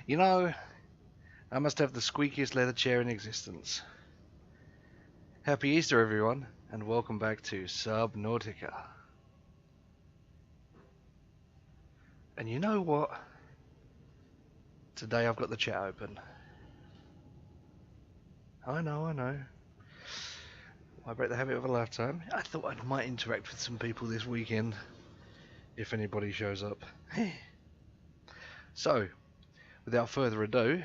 You know, I must have the squeakiest leather chair in existence. Happy Easter, everyone, and welcome back to Subnautica. And you know what? Today I've got the chat open. I know. I break the habit of a lifetime. I thought I might interact with some people this weekend, if anybody shows up. So, without further ado,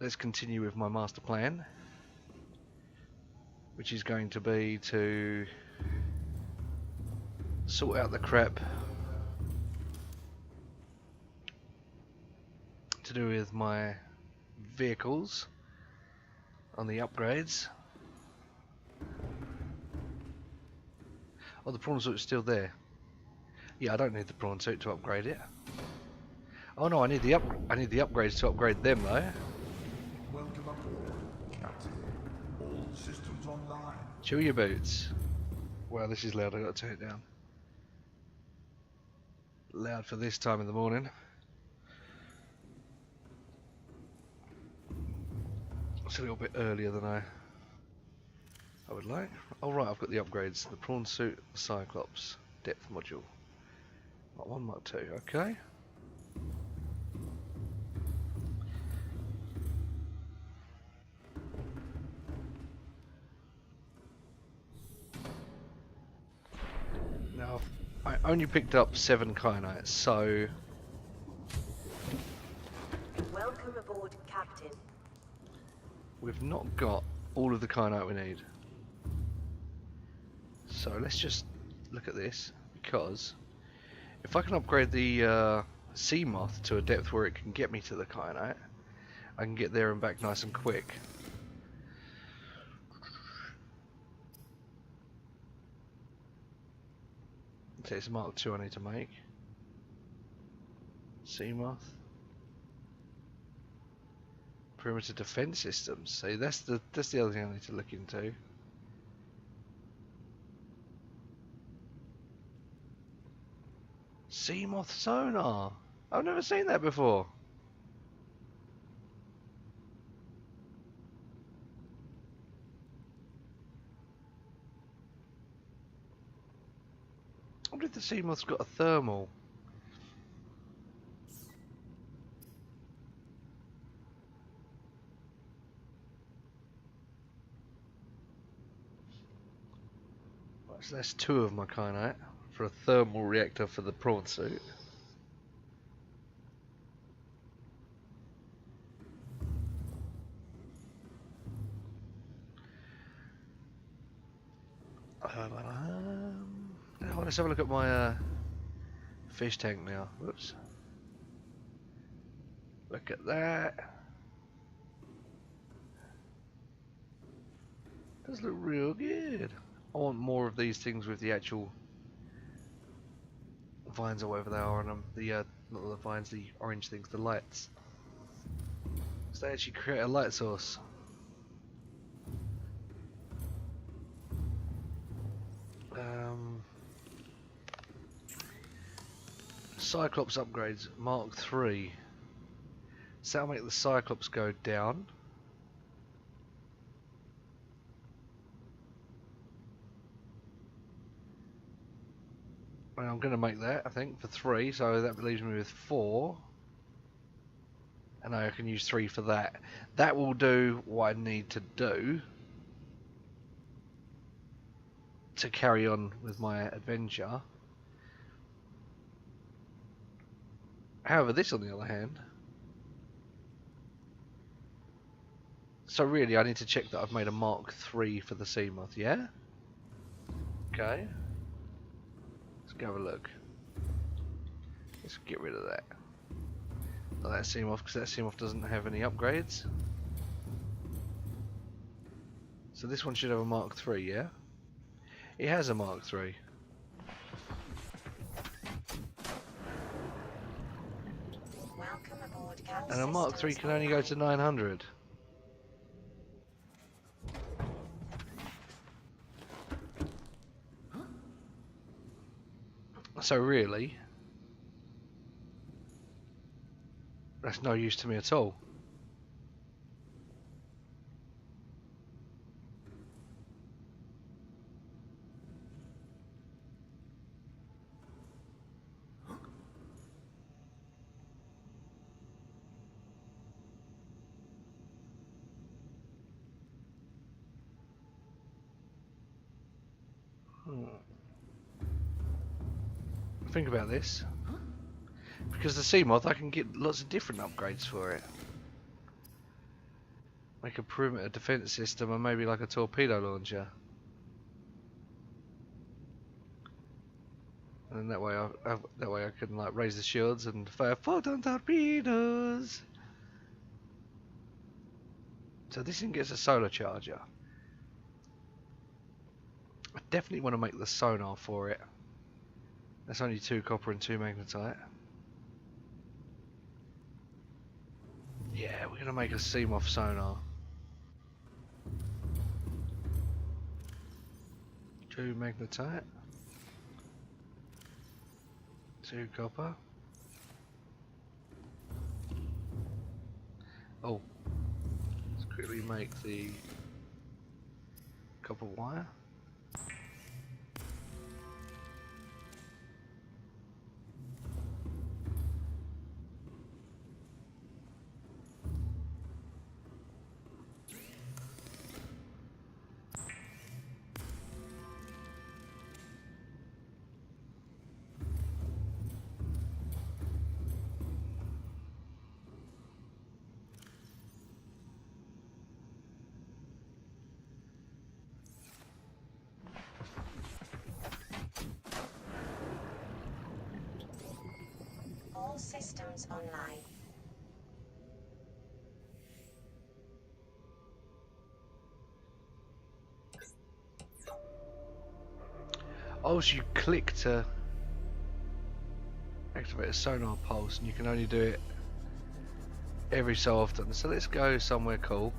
let's continue with my master plan, which is going to be to sort out the crap to do with my vehicles on the upgrades. Oh, the prawn suit's still there. Yeah, I don't need the prawn suit to upgrade it. Oh no, I need the upgrades to upgrade them though. Welcome aboard, Captain. All systems online. Chew your boots. Wow, this is loud. I got to turn it down. Loud for this time in the morning. It's a little bit earlier than I would like. Oh right, I've got the upgrades. The prawn suit, the Cyclops, depth module. Mark 1, Mark 2, okay. Now, I only picked up 7 kyanites, so... Welcome aboard, Captain. We've not got all of the kyanite we need. So let's just look at this, because if I can upgrade the sea moth to a depth where it can get me to the kyanite, I can get there and back nice and quick. Okay, it's a Mark 2 I need to make. Sea moth. Perimeter defense systems. See, that's the other thing I need to look into. Sea moth sonar. I've never seen that before. I wonder if the sea moth's got a thermal. Right, so that's 2 of my kyanite for a thermal reactor for the prawn suit. Now let's have a look at my fish tank now. Whoops. Look at that. Does look real good. I want more of these things with the actual vines or whatever they are on them. The not the vines, the orange things, the lights. So they actually create a light source. Cyclops upgrades, Mark 3. So that'll make the Cyclops go down. Well, I'm going to make that, I think, for 3, so that leaves me with 4. And I can use 3 for that. That will do what I need to do to carry on with my adventure. However, this on the other hand, so really I need to check that I've made a Mark 3 for the sea moth, yeah? Okay. Let's go have a look. Let's get rid of that. Not that sea moth, because that sea moth doesn't have any upgrades. So this one should have a Mark 3, yeah? It has a Mark 3. Welcome aboard, Captain. And a Mark 3 can only go to 900. So really, That's no use to me at all. Think about this. Because the Seamoth, I can get lots of different upgrades for it. Make a perimeter defense system and maybe like a torpedo launcher. And that way I can like raise the shields and fire photon torpedoes. So this thing gets a solar charger. I definitely want to make the sonar for it. That's only 2 copper and 2 magnetite. Yeah, we're gonna make a Seamoth sonar. 2 magnetite. 2 copper. Oh, let's quickly make the copper wire. All systems online. Oh, so you click to activate a sonar pulse, and you can only do it every so often. So let's go somewhere cool.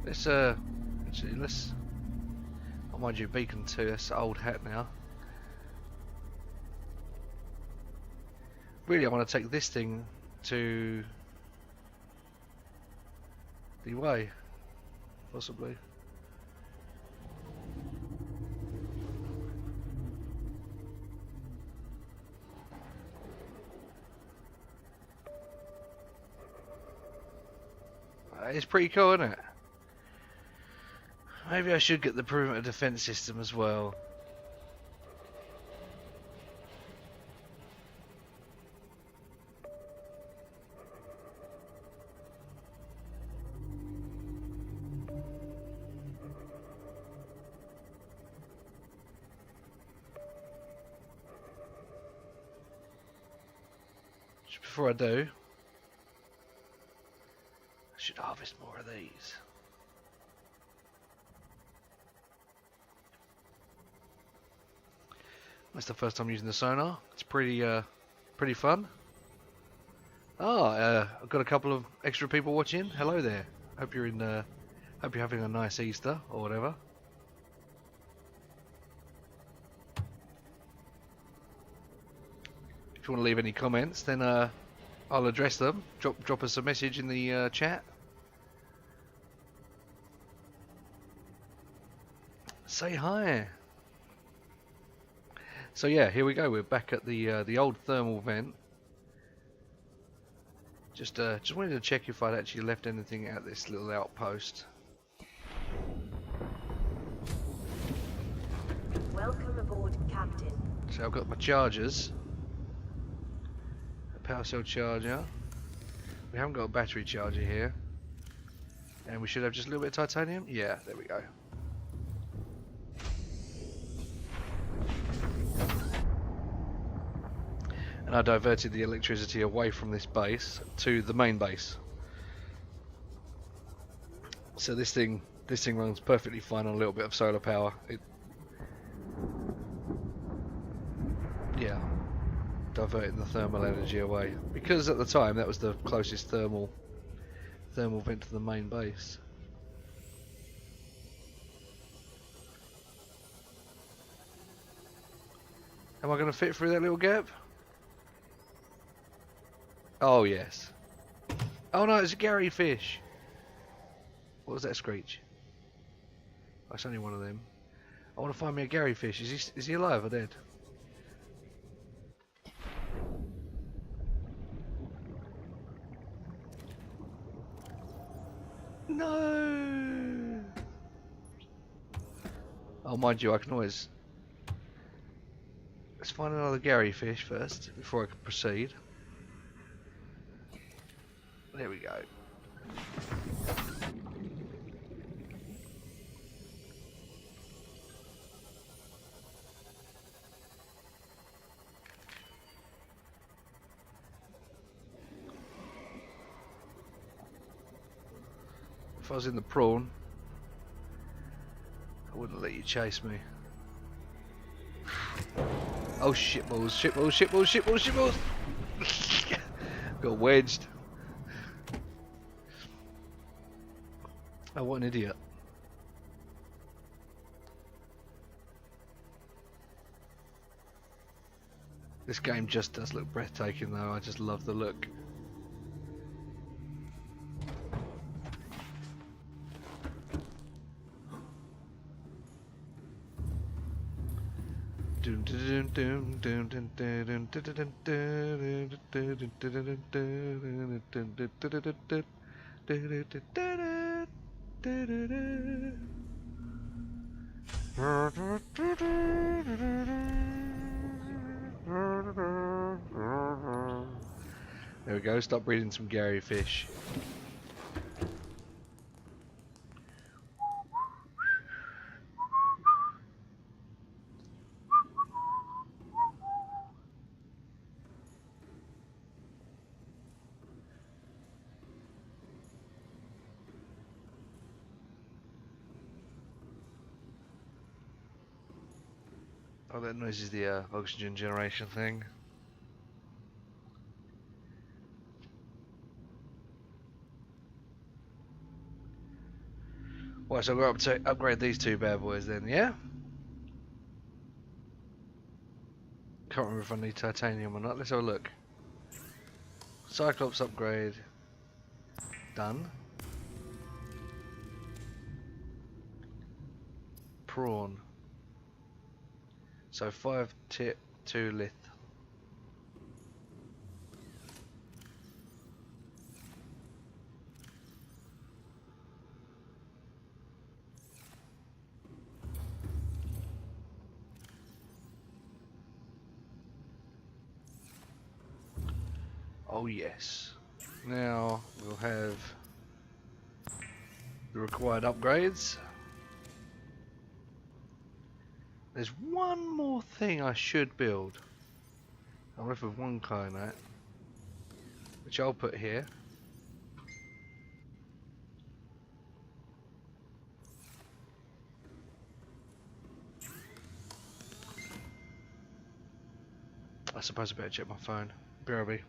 Let's actually let's. Oh, mind you, beacon 2. That's old hat now. Really, I want to take this thing to the way, possibly. It's pretty cool, isn't it? Maybe I should get the perimeter defense system as well. Just before I do, I should harvest more of these. That's the first time using the sonar. It's pretty fun. Oh, I've got a couple of extra people watching. Hello there. Hope you're hope you're having a nice Easter or whatever. If you want to leave any comments, then I'll address them. Drop us a message in the chat. Say hi. So yeah, here we go. We're back at the old thermal vent. Just wanted to check if I'd actually left anything at this little outpost. Welcome aboard, Captain. So I've got my chargers. A power cell charger. We haven't got a battery charger here. And we should have just a little bit of titanium. Yeah, there we go. And I diverted the electricity away from this base to the main base. So this thing runs perfectly fine on a little bit of solar power. Yeah, diverting the thermal energy away, because at the time that was the closest thermal vent to the main base. Am I going to fit through that little gap? Oh, yes. Oh no, it's a Gary fish. What was that screech? That's only one of them. I want to find me a Gary fish. Is he alive or dead? No. Oh, mind you, I can always. Let's find another Gary fish first before I can proceed. There we go. If I was in the prawn, I wouldn't let you chase me. Oh, shitballs, shitballs, shitballs, shitballs, shitballs! Got wedged. Oh, what an idiot. This game just does look breathtaking though, I just love the look. There we go, stop breeding some Gary fish. Oh, that noise is the oxygen generation thing. Right, so I've got to upgrade these two bad boys then, yeah? Can't remember if I need titanium or not. Let's have a look. Cyclops upgrade. Done. Prawn. So 5 tip, 2 lith. Oh yes. Now we'll have the required upgrades. There's one more thing I should build. I'm left with one Kynite, which I'll put here. I suppose I better check my phone. BRB.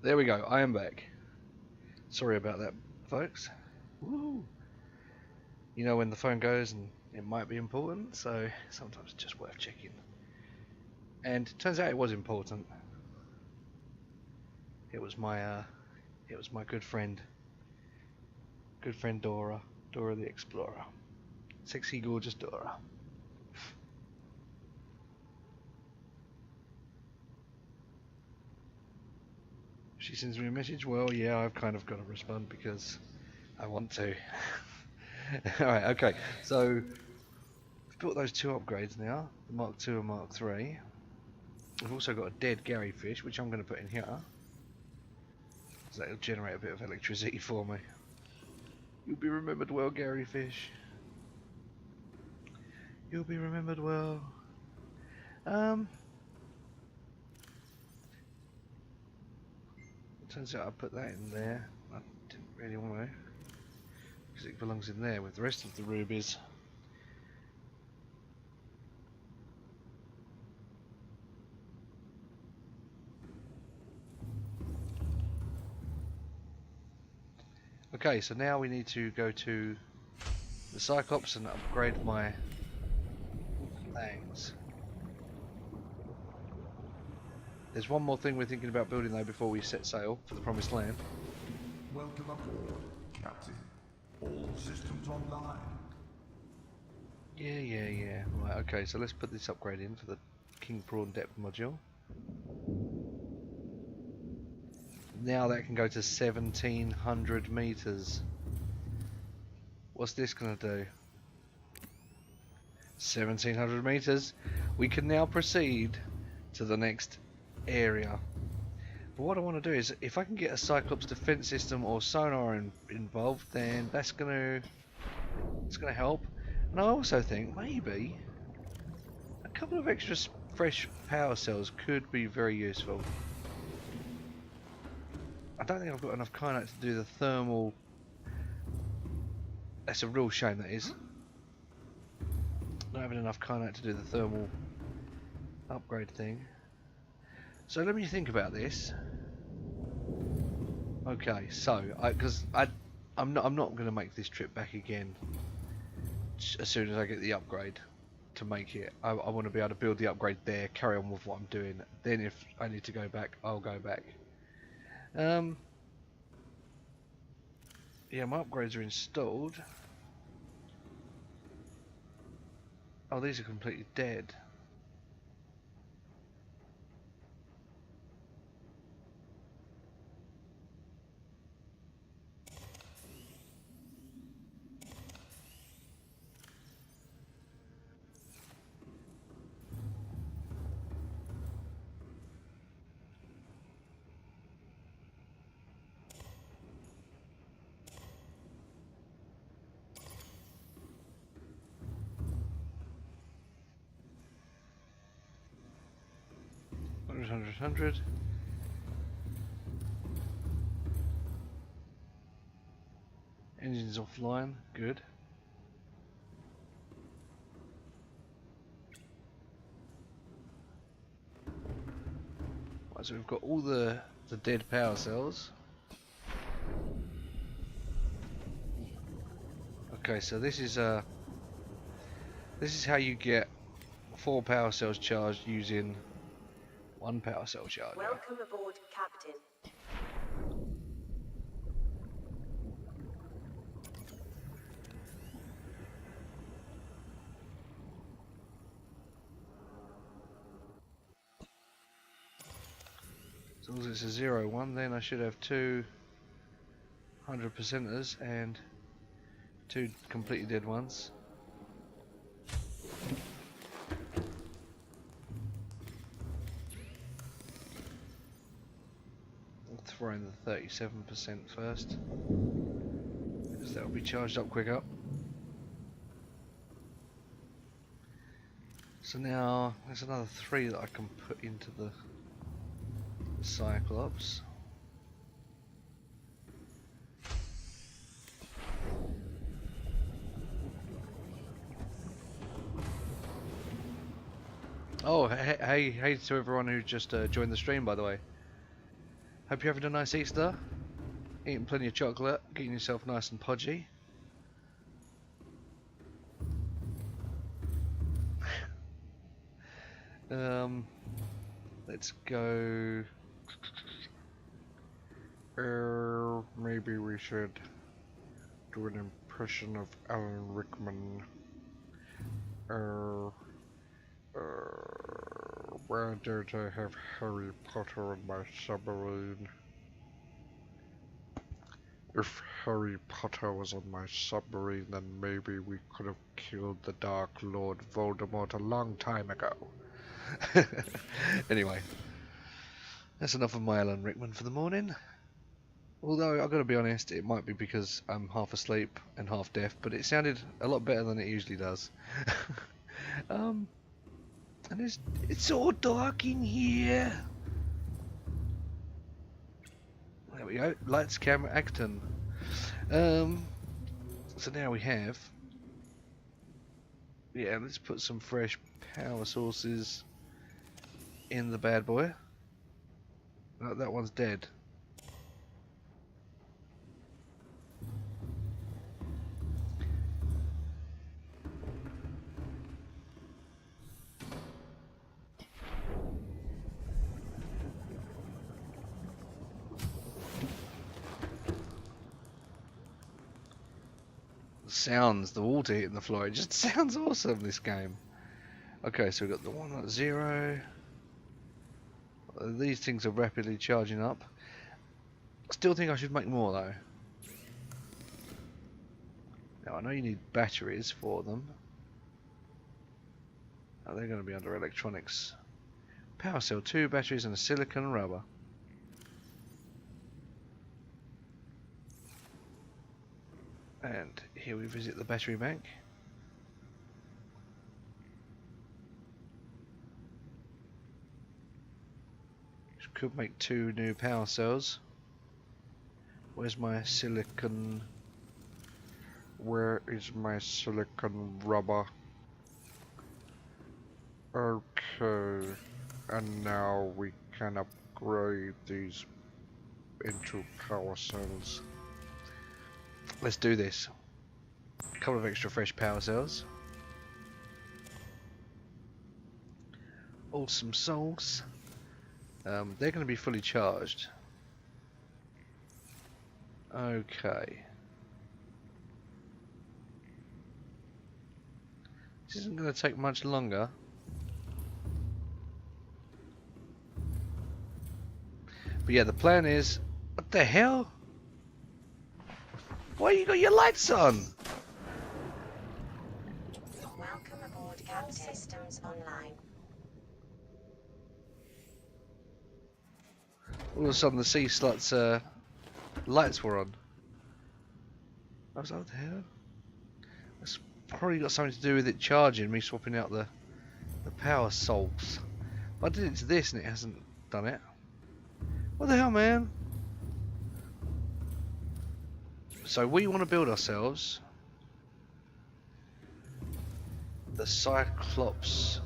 There we go. I am back. Sorry about that, folks. Woo. You know when the phone goes and it might be important, so sometimes it's just worth checking. And it turns out it was important. It was my good friend Dora the Explorer. Sexy, gorgeous Dora. She sends me a message. Well, yeah, I've kind of got to respond because I want to. Alright, okay. So, we've built those two upgrades now, the Mark II and Mark III. We've also got a dead Gary fish, which I'm going to put in here. So that'll generate a bit of electricity for me. You'll be remembered well, Gary fish. You'll be remembered well. Turns out I put that in there. I didn't really want to, because it belongs in there with the rest of the rubies. Okay, so now we need to go to the Cyclops and upgrade my things. There's one more thing we're thinking about building though before we set sail for the Promised Land. Welcome aboard, Captain. All systems online. Yeah. Right, okay, so let's put this upgrade in for the King Prawn depth module. Now that can go to 1700 meters. What's this gonna do? 1700 meters. We can now proceed to the next area. But what I want to do is, if I can get a Cyclops defense system or sonar involved, then it's gonna help. And I also think maybe a couple of extra fresh power cells could be very useful. I don't think I've got enough kyanite to do the thermal. That's a real shame, that is. Not having enough kyanite to do the thermal upgrade thing. So let me think about this. Okay, so I'm not going to make this trip back again as soon as I get the upgrade to make it. I want to be able to build the upgrade there, carry on with what I'm doing. Then if I need to go back, I'll go back. Yeah, my upgrades are installed. Oh, these are completely dead. Hundred. Engines offline, good. Right, so we've got all the dead power cells. Okay, so this is how you get 4 power cells charged using 1 power cell charger. Welcome aboard, Captain. As long as it's a 0-1, then I should have 2 100%ers and 2 completely dead ones. I'll throw in the 37% first, because that will be charged up quicker. So now there's another 3 that I can put into the Cyclops. Oh, hey to everyone who just joined the stream, by the way. Hope you're having a nice Easter. Eating plenty of chocolate, getting yourself nice and podgy. Let's go. Maybe we should do an impression of Alan Rickman. Why don't I have Harry Potter in my submarine? If Harry Potter was on my submarine, then maybe we could have killed the Dark Lord Voldemort a long time ago. Anyway, that's enough of my Alan Rickman for the morning. Although, I've got to be honest, it might be because I'm half asleep and half deaf, but it sounded a lot better than it usually does. And it's all dark in here. There we go. Lights, camera, action. So now we have. Yeah, let's put some fresh power sources in the bad boy. No, that one's dead. Sounds, the water hitting the floor, it just sounds awesome, this game. Okay, so we've got the one at 0. These things are rapidly charging up. Still think I should make more though. Now I know you need batteries for them. Oh, they're going to be under electronics. Power cell, 2 batteries and a silicon rubber. And here we visit the battery bank. Which could make 2 new power cells. Where's my silicon? Where is my silicon rubber? Okay, and now we can upgrade these into power cells. Let's do this. A couple of extra fresh power cells. Awesome souls. They're going to be fully charged. Okay. This isn't going to take much longer. But yeah, the plan is... What the hell? Why you got your lights on? Welcome aboard Captain. Systems online. All of a sudden the sea slot's lights were on. I was like, what the hell? That's probably got something to do with it charging, me swapping out the power salts. But I did it to this and it hasn't done it. What the hell, man? So we want to build ourselves the Cyclops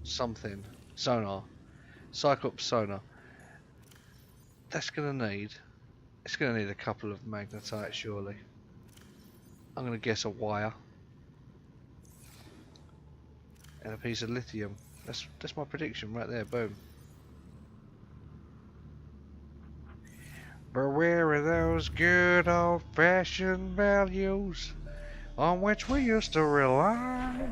something sonar. Cyclops sonar. That's gonna need. It's gonna need a couple of magnetite, surely. I'm gonna guess a wire and a piece of lithium. That's my prediction right there. Boom. But where are those good old-fashioned values on which we used to rely?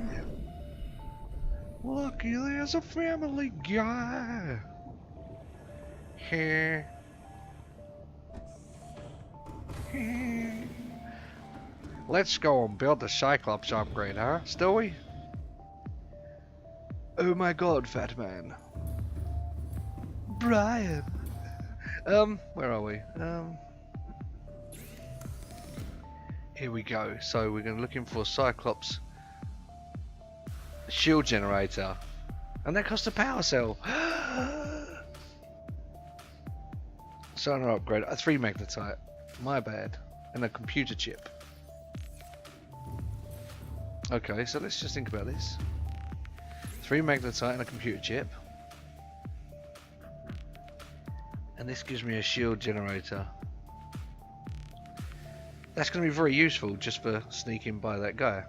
Lucky there's a family guy here. Let's go and build the Cyclops upgrade, huh, Stewie? Oh my god, fat man. Brian. Where are we? Here we go. So we're going to looking for Cyclops shield generator, and that costs a power cell. Sonar upgrade. 3 magnetite. My bad. And a computer chip. Okay, so let's just think about this. 3 magnetite and a computer chip. And this gives me a shield generator. That's going to be very useful just for sneaking by that guy.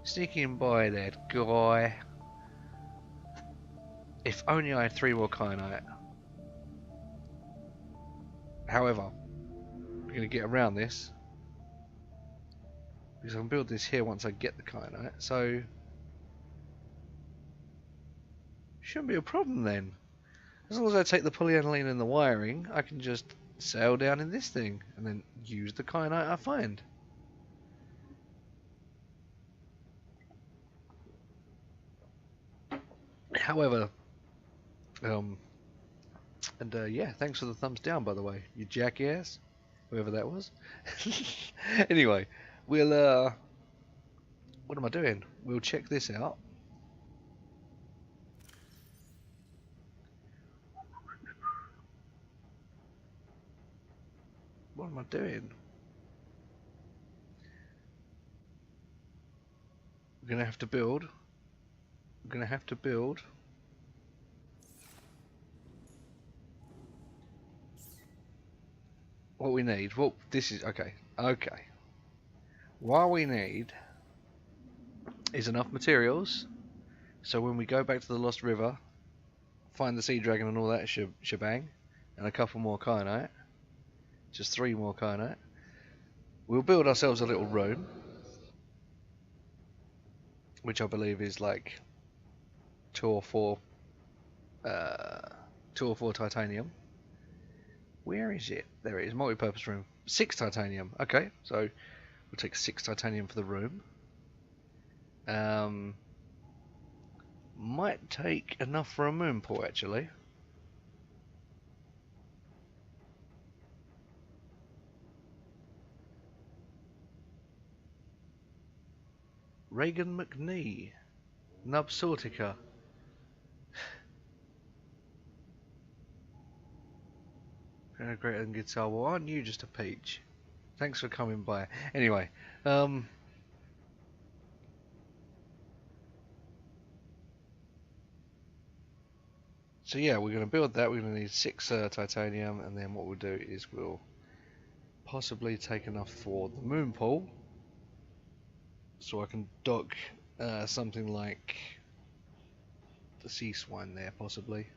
Sneaking by that guy. If only I had 3 more kyanite. However, we're going to get around this. Because I can build this here once I get the kyanite. So, shouldn't be a problem then. As long as I take the polyethylene and the wiring, I can just sail down in this thing and then use the kyanite I find. However, yeah, thanks for the thumbs down, by the way, you jackass, whoever that was. Anyway, we'll what am I doing? We'll check this out. What am I doing? We're gonna have to build. We're gonna have to build. What we need. Well, this is okay. Okay. What we need is enough materials, so when we go back to the Lost River, find the sea dragon and all that shebang, and a couple more kyanite. Just 3 more kyanite. We'll build ourselves a little room, which I believe is like 2 or 4 titanium. Where is it? There it is, multi-purpose room. 6 titanium. Okay, so we'll take 6 titanium for the room. Might take enough for a moon pool actually. Reagan McNee. Subnautica. Greater than guitar. Well, aren't you just a peach? Thanks for coming by. Anyway, so yeah, we're going to build that. We're going to need 6 titanium, and then what we'll do is we'll possibly take enough for the moon pool, so I can dock something like the sea swine there, possibly.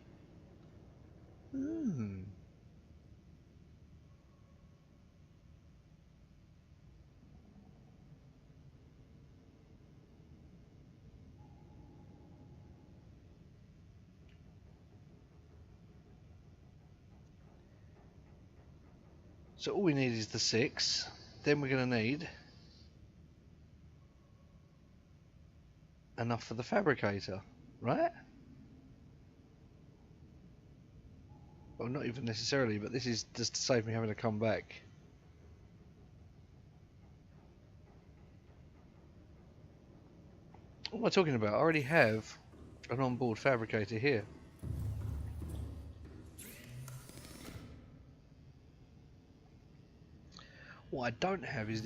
So all we need is the 6. Then we're going to need enough for the fabricator, right? Well, not even necessarily, but this is just to save me having to come back. What am I talking about? I already have an onboard fabricator here. What I don't have is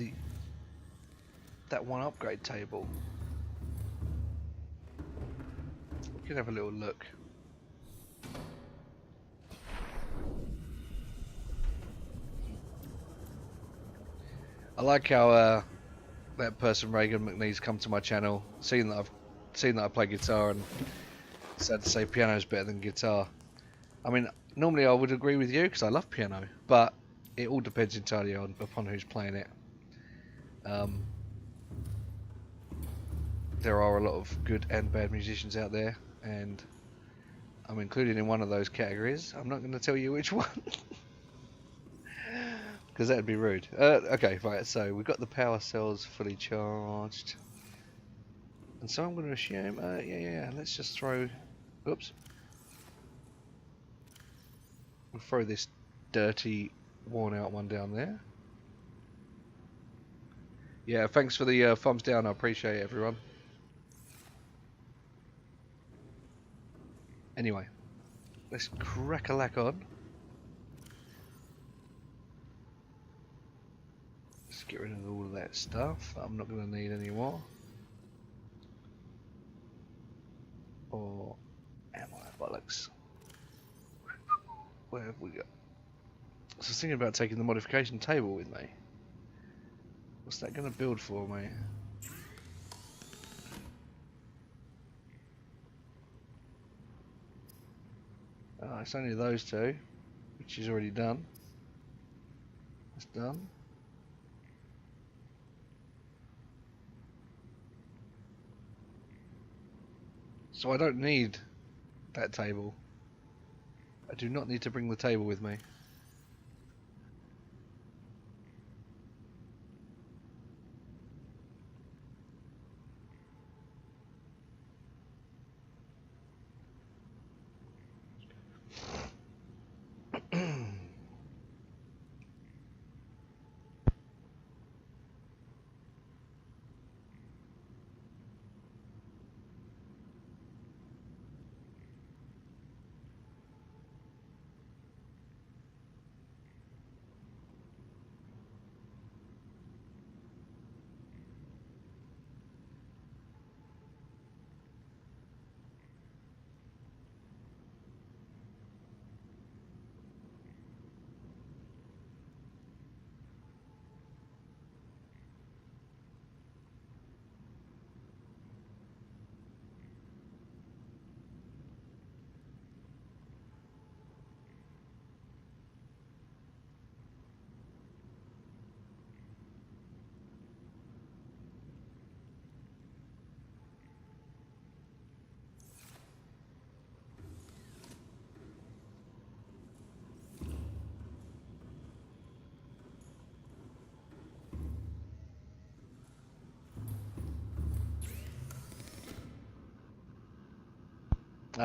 that one upgrade table. We can have a little look. I like how that person Reagan McNee's come to my channel, seen that I play guitar, and said to say piano's better than guitar. I mean, normally I would agree with you because I love piano, but it all depends entirely upon who's playing it. There are a lot of good and bad musicians out there, and I'm included in one of those categories. I'm not going to tell you which one, because that'd be rude. Okay, right, so we've got the power cells fully charged. And so I'm going to assume, yeah, let's just throw, oops. We'll throw this dirty, worn out one down there. Yeah, thanks for the thumbs down, I appreciate it, everyone. Anyway, let's crack a lack on. Let's get rid of all of that stuff that I'm not going to need anymore. Or am I? Bollocks. Where have we got? So I was thinking about taking the modification table with me. What's that going to build for me? Oh, it's only those two, which is already done. That's done. So I don't need that table. I do not need to bring the table with me.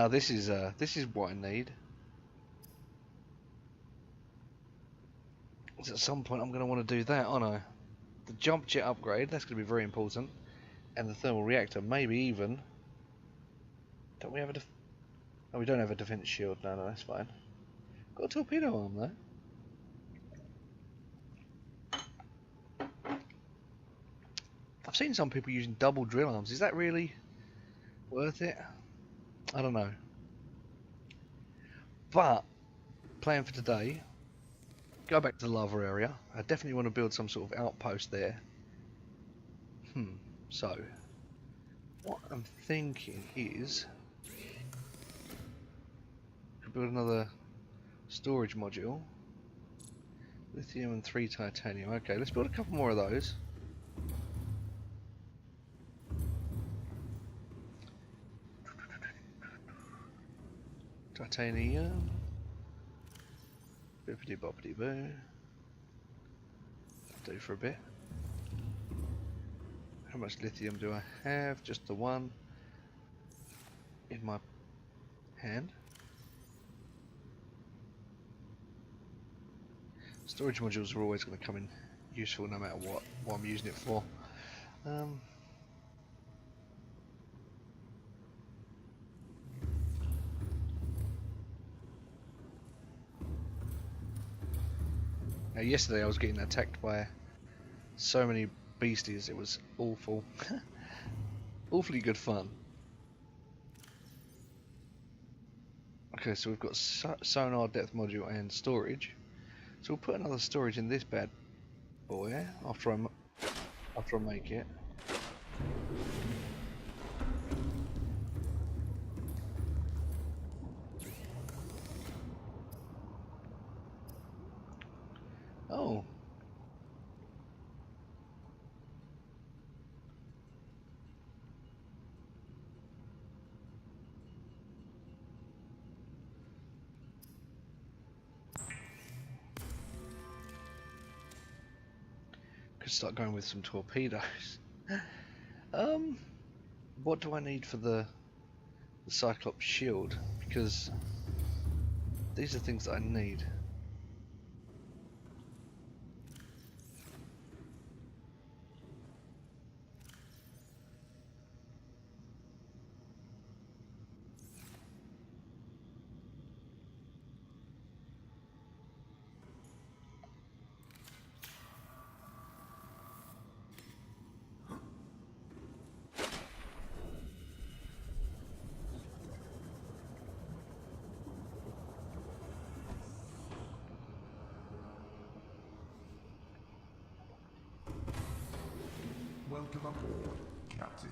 This is what I need. So at some point I'm going to want to do that, aren't I? The jump jet upgrade, that's going to be very important. And the thermal reactor, maybe even... Don't we have a oh, we don't have a defense shield. No, that's fine. Got a torpedo arm though. I've seen some people using double drill arms. Is that really worth it? I don't know. But, plan for today, go back to the lava area. I definitely want to build some sort of outpost there. So, what I'm thinking is, could build another storage module. Lithium and 3 titanium. Okay, let's build a couple more of those. Titanium. Bippity boppity boo. Do for a bit. How much lithium do I have? Just the one in my hand. Storage modules are always going to come in useful no matter what I'm using it for. Now yesterday I was getting attacked by so many beasties, it was awful. Awfully good fun. Okay, so we've got sonar, depth module and storage. So we'll put another storage in this bad boy after I make it. Oh. Could start going with some torpedoes. What do I need for the Cyclops shield? Because these are things that I need. Welcome aboard, Captain.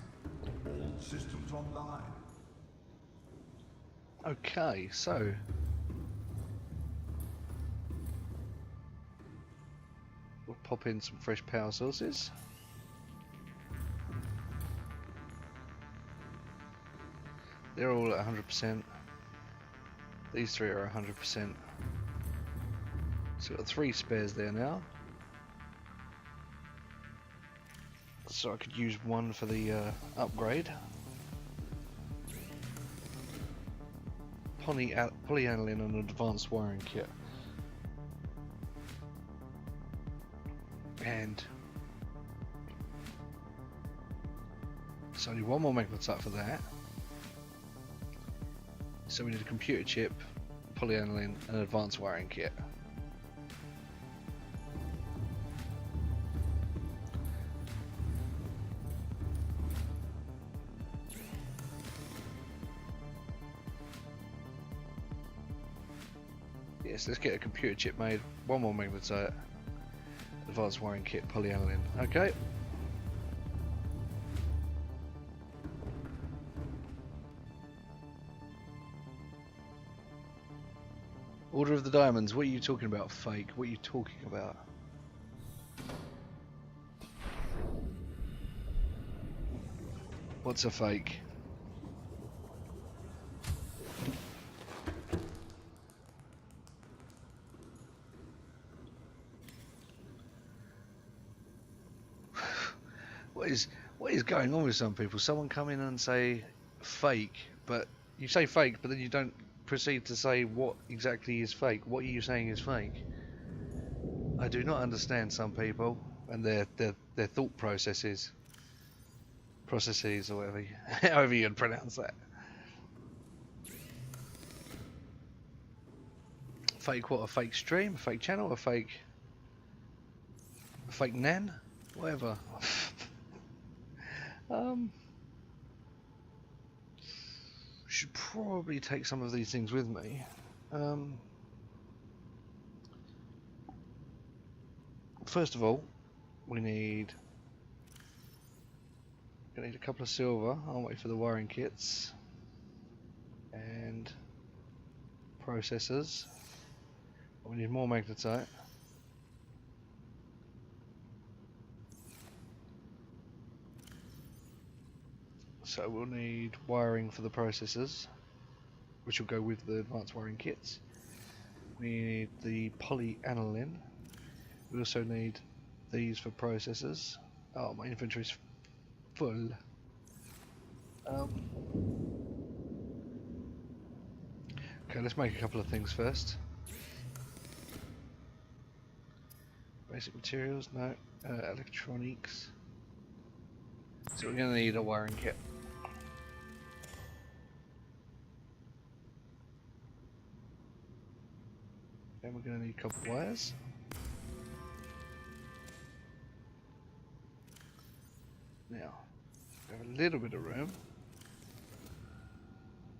All systems online. Okay, so we'll pop in some fresh power sources. They're all at 100%. These three are 100%. So we've got 3 spares there now. So I could use one for the upgrade. Polyaniline and advanced wiring kit. And there's only one more magnetite for that. So we need a computer chip, polyaniline, and an advanced wiring kit. Yes, let's get a computer chip made, one more magnetite, advanced wiring kit, polyaniline. Okay. Order of the Diamonds, what are you talking about, fake? What are you talking about? What's a fake? What is going on with some people? Someone come in and say fake, but you say fake, but then you don't proceed to say what exactly is fake. What are you saying is fake? I do not understand some people and their thought processes or whatever, however you'd pronounce that. Fake what? A fake stream? A fake channel? A fake nan? Whatever. Should probably take some of these things with me. First of all, we need a couple of silver. I'll wait for the wiring kits and processors. We need more magnetite. So we'll need wiring for the processors, which will go with the advanced wiring kits. We need the polyaniline. We also need these for processors. Oh, my inventory's full. Okay, let's make a couple of things first. Basic materials, no. Electronics. So we're going to need a wiring kit. Then we're going to need a couple of wires. Now, we have a little bit of room.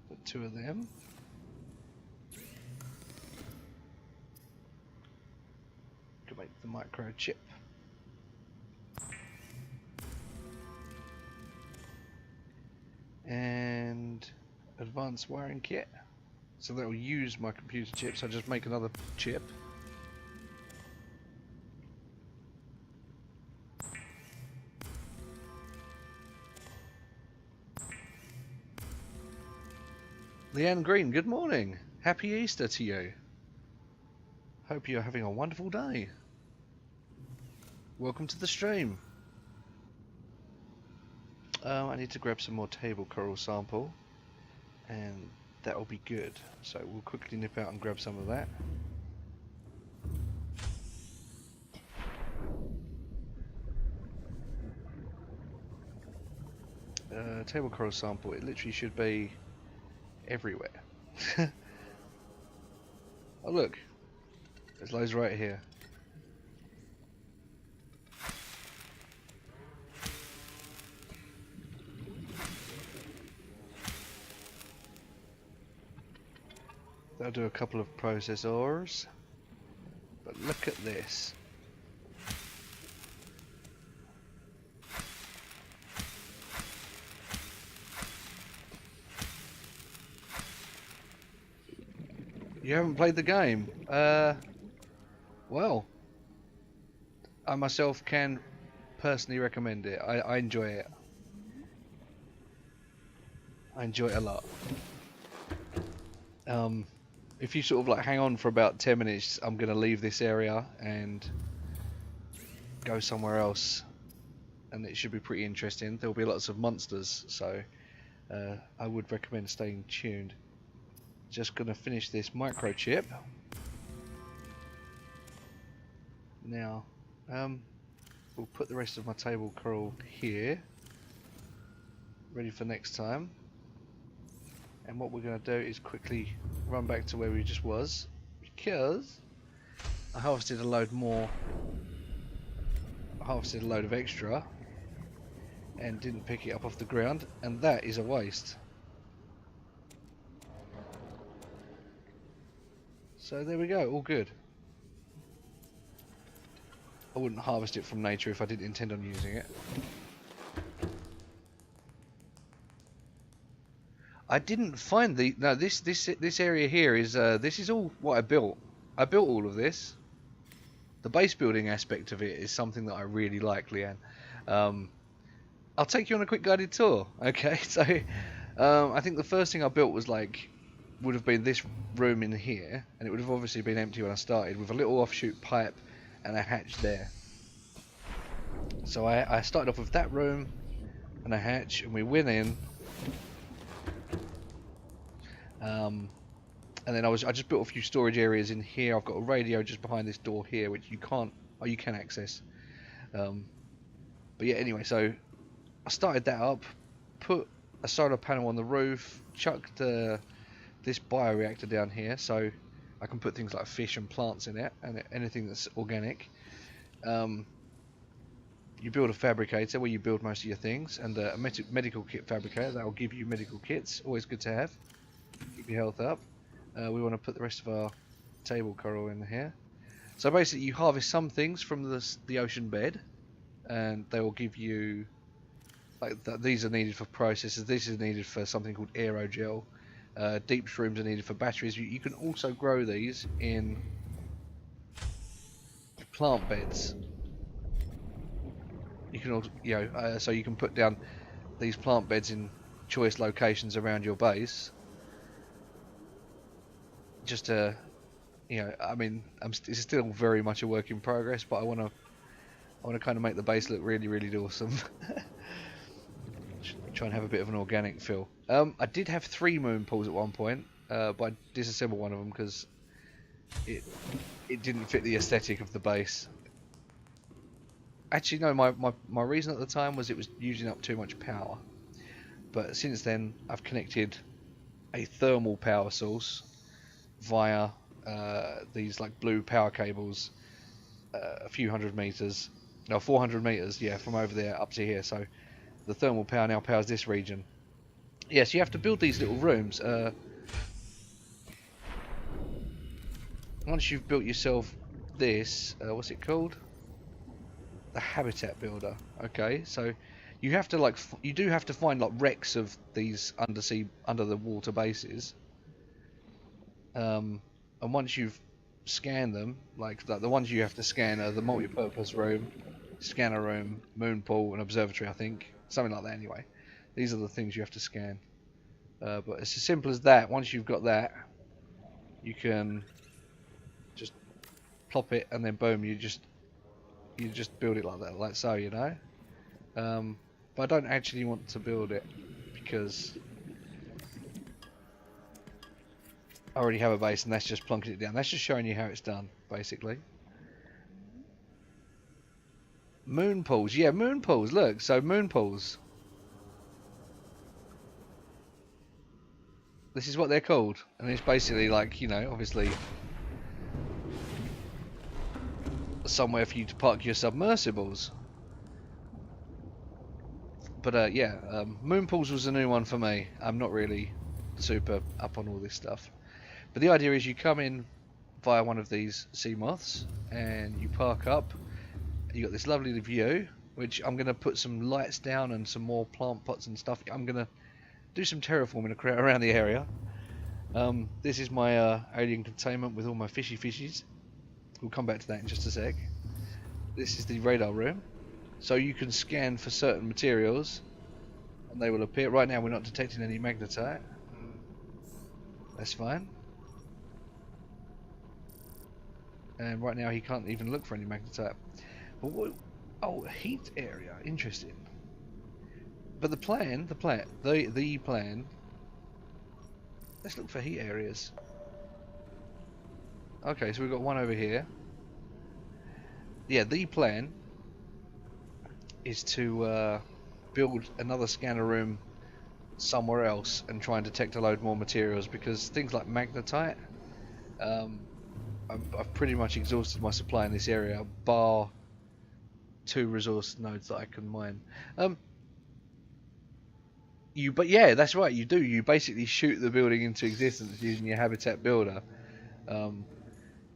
Put 2 of them. To make the microchip. And advanced wiring kit. So that will use my computer chip, so just make another chip. Leanne Green, good morning. Happy Easter to you. Hope you're having a wonderful day. Welcome to the stream. I need to grab some more table coral sample, and that will be good. So we'll quickly nip out and grab some of that. Table coral sample, it literally should be everywhere. Oh look, there's loads right here. That'll do a couple of processors, but look at this. You haven't played the game? Well, I myself can personally recommend it. I enjoy it. I enjoy it a lot. If you sort of like hang on for about 10 minutes, I'm gonna leave this area and go somewhere else, and it should be pretty interesting. There'll be lots of monsters, so I would recommend staying tuned. Just gonna finish this microchip now. We'll put the rest of my table coral here, ready for next time. And what we're going to do is quickly run back to where we just was, because I harvested a load more. I harvested a load of extra and didn't pick it up off the ground, and that is a waste. So there we go, all good. I wouldn't harvest it from nature if I didn't intend on using it. I didn't find the this area here is this is all what I built. I built all of this. The base building aspect of it is something that I really like, Leanne. I'll take you on a quick guided tour. Okay, so I think the first thing I built was would have been this room in here, and it would have obviously been empty when I started, with a little offshoot pipe and a hatch there. So I started off with that room and a hatch, and we went in. And then I just built a few storage areas in here. I've got a radio just behind this door here, which you can access. But yeah, anyway, so I started that up, put a solar panel on the roof, chucked this bioreactor down here, so I can put things like fish and plants in it, and anything that's organic. You build a fabricator where you build most of your things, and a medical kit fabricator that will give you medical kits. Always good to have. Keep your health up. We want to put the rest of our table coral in here. So basically, you harvest some things from the ocean bed, and they will give you these are needed for processes. This is needed for something called aerogel. Deep shrooms are needed for batteries. You can also grow these in plant beds. You can also, so you can put down these plant beds in choice locations around your base. Just to, I mean, it's still very much a work in progress, but I want to kind of make the base look really, really awesome. Try and have a bit of an organic feel. I did have 3 moon pools at one point, but I disassembled one of them because it didn't fit the aesthetic of the base. Actually, no, my reason at the time was it was using up too much power. But since then, I've connected a thermal power source via these blue power cables, a few hundred meters, no, 400 meters, yeah, from over there up to here. So the thermal power now powers this region. Yes, you have to build these little rooms. Once you've built yourself this, what's it called? The habitat builder. Okay, so you have to you do have to find wrecks of these under the water bases. And once you've scanned them, the ones you have to scan are the multi-purpose room, scanner room, moon pool, and observatory. I think something like that. Anyway, these are the things you have to scan. But it's as simple as that. Once you've got that, you can just plop it, and then boom, you just build it like that, like so, But I don't actually want to build it because I already have a base, and that's just plunking it down. That's just showing you how it's done, basically. Moon pools, yeah, moon pools. Look, so moon pools. This is what they're called, and it's basically obviously somewhere for you to park your submersibles. But yeah, moon pools was a new one for me. I'm not really super up on all this stuff, but the idea is you come in via one of these sea moths and you park up. You got this lovely view, which I'm going to put some lights down and some more plant pots and stuff. I'm going to do some terraforming around the area, This is my alien containment with all my fishies. We'll come back to that in just a sec. This is the radar room. So you can scan for certain materials and they will appear. Right now we're not detecting any magnetite. That's fine. And right now he can't even look for any magnetite. But what? Oh, heat area. Interesting. But the plan. Let's look for heat areas. Okay, so we've got one over here. Yeah, the plan is to build another scanner room somewhere else and try and detect a load more materials, because things like magnetite, I've pretty much exhausted my supply in this area, bar 2 resource nodes that I can mine. But yeah, that's right, you do. You basically shoot the building into existence using your habitat builder.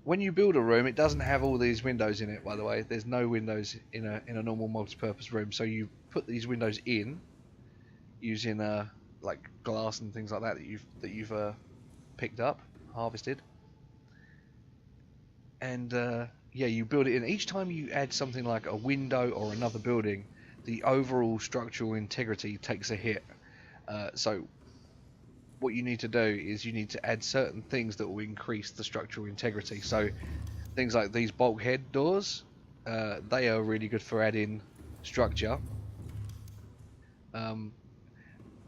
When you build a room, it doesn't have all these windows in it, by the way. There's no windows in a normal multi-purpose room, so you put these windows in using like glass and things like that you've picked up, harvested, and yeah, you build it in. Each time you add something like a window or another building, the overall structural integrity takes a hit. So what you need to do is you need to add certain things that will increase the structural integrity. So things like these bulkhead doors, they are really good for adding structure.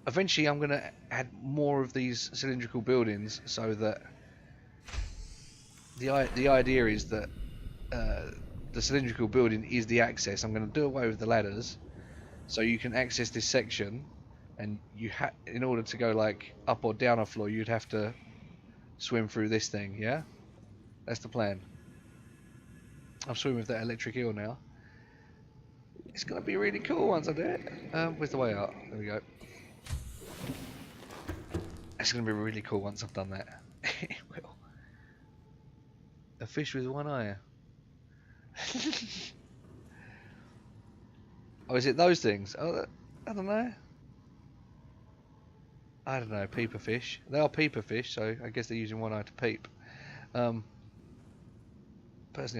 Eventually I'm going to add more of these cylindrical buildings, so that the idea is that the cylindrical building is the access. I'm going to do away with the ladders, so you can access this section, and in order to go like up or down a floor, you'd have to swim through this thing. Yeah, that's the plan. I'm swimming with that electric eel now. It's going to be really cool once I do it. Where's the way out? There we go. It's going to be really cool once I've done that. It will. A fish with one eye. Oh, is it those things? Oh, I don't know. I don't know. Peeper fish. They are peeper fish, so I guess they're using one eye to peep. Personally,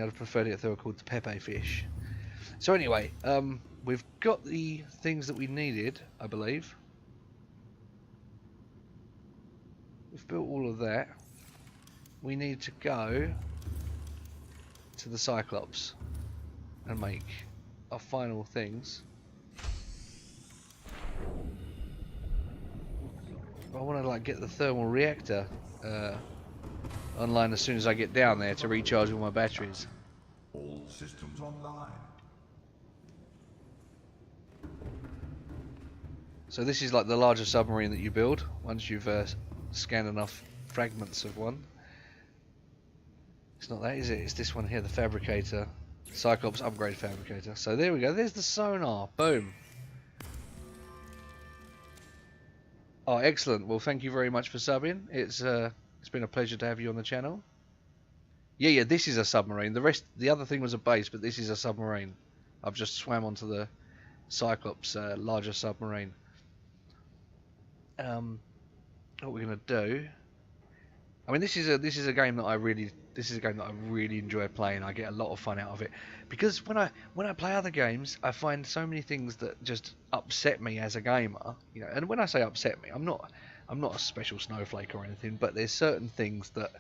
I'd have preferred it if they were called the Pepe fish. So anyway, we've got the things that we needed, I believe. We've built all of that. We need to go to the Cyclops and make our final things. I want to like get the thermal reactor online as soon as I get down there to recharge all my batteries. All systems online. So this is like the larger submarine that you build once you've scanned enough fragments of one. It's not that, is it? It's this one here, the fabricator. Cyclops upgrade fabricator. So there we go. There's the sonar. Boom. Oh, excellent. Well, thank you very much for subbing. It's been a pleasure to have you on the channel. Yeah, this is a submarine. The other thing was a base, but this is a submarine. I've just swam onto the Cyclops larger submarine. What we're gonna do? I mean, this is a game that I really enjoy playing. I get a lot of fun out of it, because when I play other games, I find so many things that just upset me as a gamer. You know, and when I say upset me, I'm not a special snowflake or anything, but there's certain things that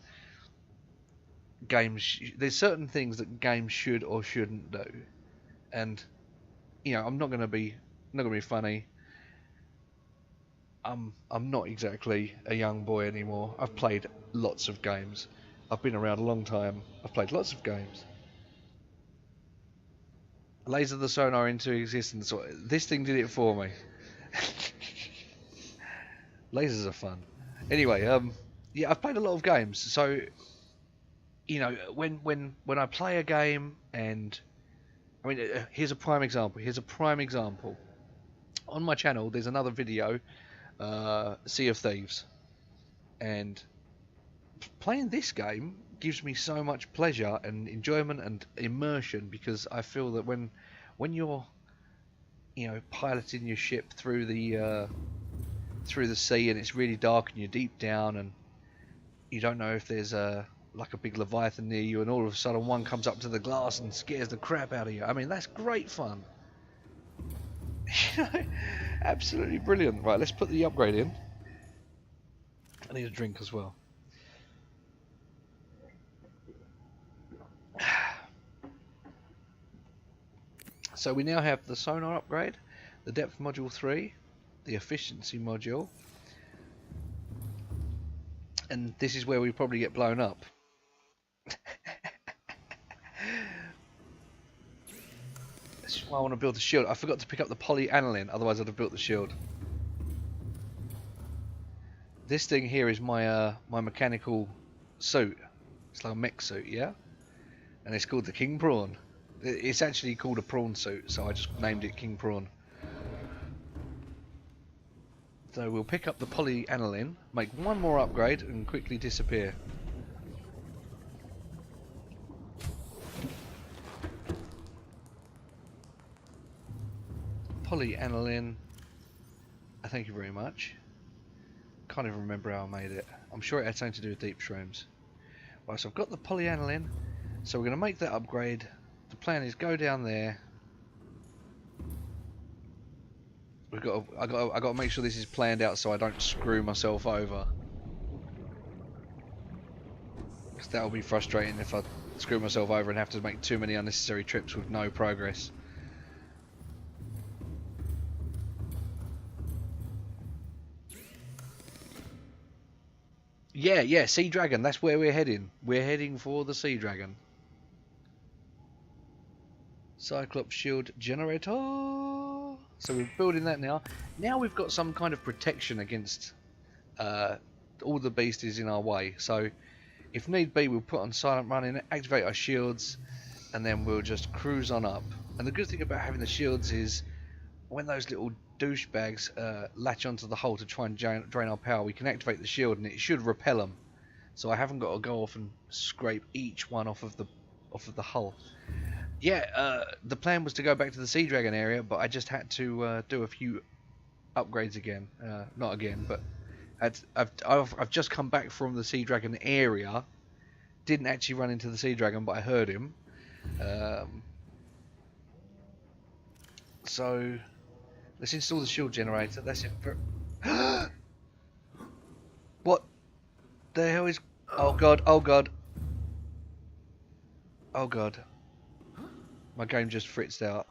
games should or shouldn't do, and you know, I'm not gonna be funny. I'm not exactly a young boy anymore. I've played lots of games. I've been around a long time. I've played lots of games. Laser the sonar into existence. This thing did it for me. Lasers are fun. Anyway, yeah, I've played a lot of games. So, you know, when I play a game, and I mean, here's a prime example. On my channel, there's another video. Sea of Thieves, and playing this game gives me so much pleasure and enjoyment and immersion, because I feel that when you're, you know, piloting your ship through the sea, and it's really dark and you're deep down, and you don't know if there's like a big leviathan near you, and all of a sudden one comes up to the glass and scares the crap out of you. I mean, that's great fun. Absolutely brilliant. Right, let's put the upgrade in. I need a drink as well. So we now have the sonar upgrade, the depth module 3, the efficiency module, and this is where we probably get blown up. This is why I want to build the shield. I forgot to pick up the polyaniline, otherwise I'd have built the shield. This thing here is my my mechanical suit. It's like a mech suit, yeah? And it's called the King Prawn. It's actually called a prawn suit, so I just named it King Prawn. So we'll pick up the polyaniline, make one more upgrade, and quickly disappear. Polyaniline. Thank you very much. Can't even remember how I made it. I'm sure it had something to do with deep shrooms. Right, so I've got the polyaniline. So we're going to make that upgrade. The plan is go down there. I got to make sure this is planned out so I don't screw myself over. Because that'll be frustrating if I screw myself over and have to make too many unnecessary trips with no progress. Yeah, Sea Dragon, that's where we're heading. We're heading for the Sea Dragon. Cyclops shield generator. So we're building that now. Now we've got some kind of protection against all the beasties in our way. So if need be, we'll put on silent running, activate our shields, and then we'll just cruise on up. And the good thing about having the shields is when those little douchebags latch onto the hull to try and drain our power, we can activate the shield and it should repel them. So I haven't got to go off and scrape each one off of the hull. Yeah, the plan was to go back to the Sea Dragon area, but I just had to do a few upgrades again. Not again, but I've just come back from the Sea Dragon area. Didn't actually run into the Sea Dragon, but I heard him. So let's install the shield generator. That's it. What the hell is... Oh god, oh god. Oh god. My game just fritzed out.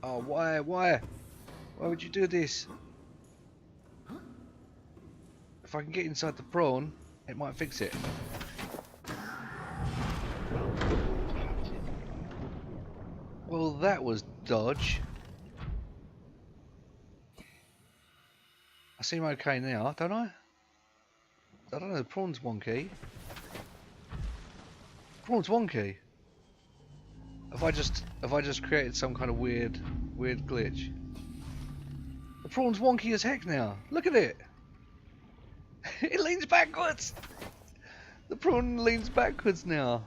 Oh, why? Why would you do this? If I can get inside the prawn, it might fix it. Well, that was dodge. I seem okay now, don't I? I don't know, the prawn's wonky. Prawn's wonky. Have I just created some kind of weird glitch? The prawn's wonky as heck now. Look at it. It leans backwards. The prawn leans backwards now.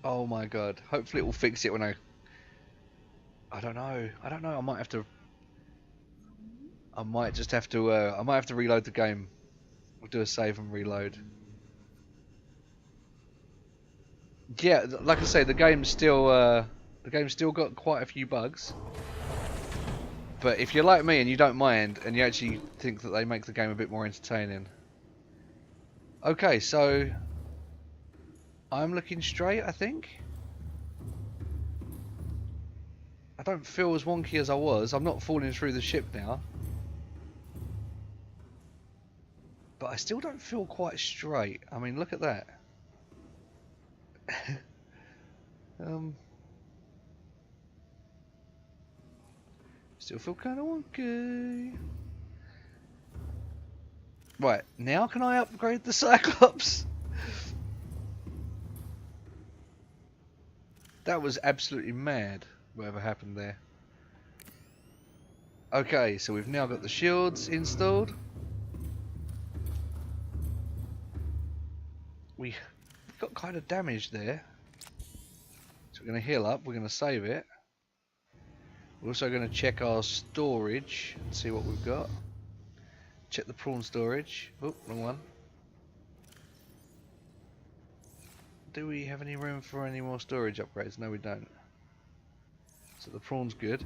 Oh my god. Hopefully it will fix it when I don't know. I might have to... I might just have to... I might have to reload the game. We'll do a save and reload. Yeah, like I say, the game's still got quite a few bugs. But if you're like me and you don't mind, and you actually think that they make the game a bit more entertaining. Okay, so I'm looking straight, I think. I don't feel as wonky as I was. I'm not falling through the ship now. But I still don't feel quite straight. I mean, look at that. Still feel kind of wonky. Right, now can I upgrade the Cyclops? That was absolutely mad, whatever happened there. Okay, so we've now got the shields installed. We got kind of damage there. So we're going to heal up, we're going to save it. We're also going to check our storage and see what we've got. Check the prawn storage. Oh, wrong one. Do we have any room for any more storage upgrades? No, we don't. So the prawn's good.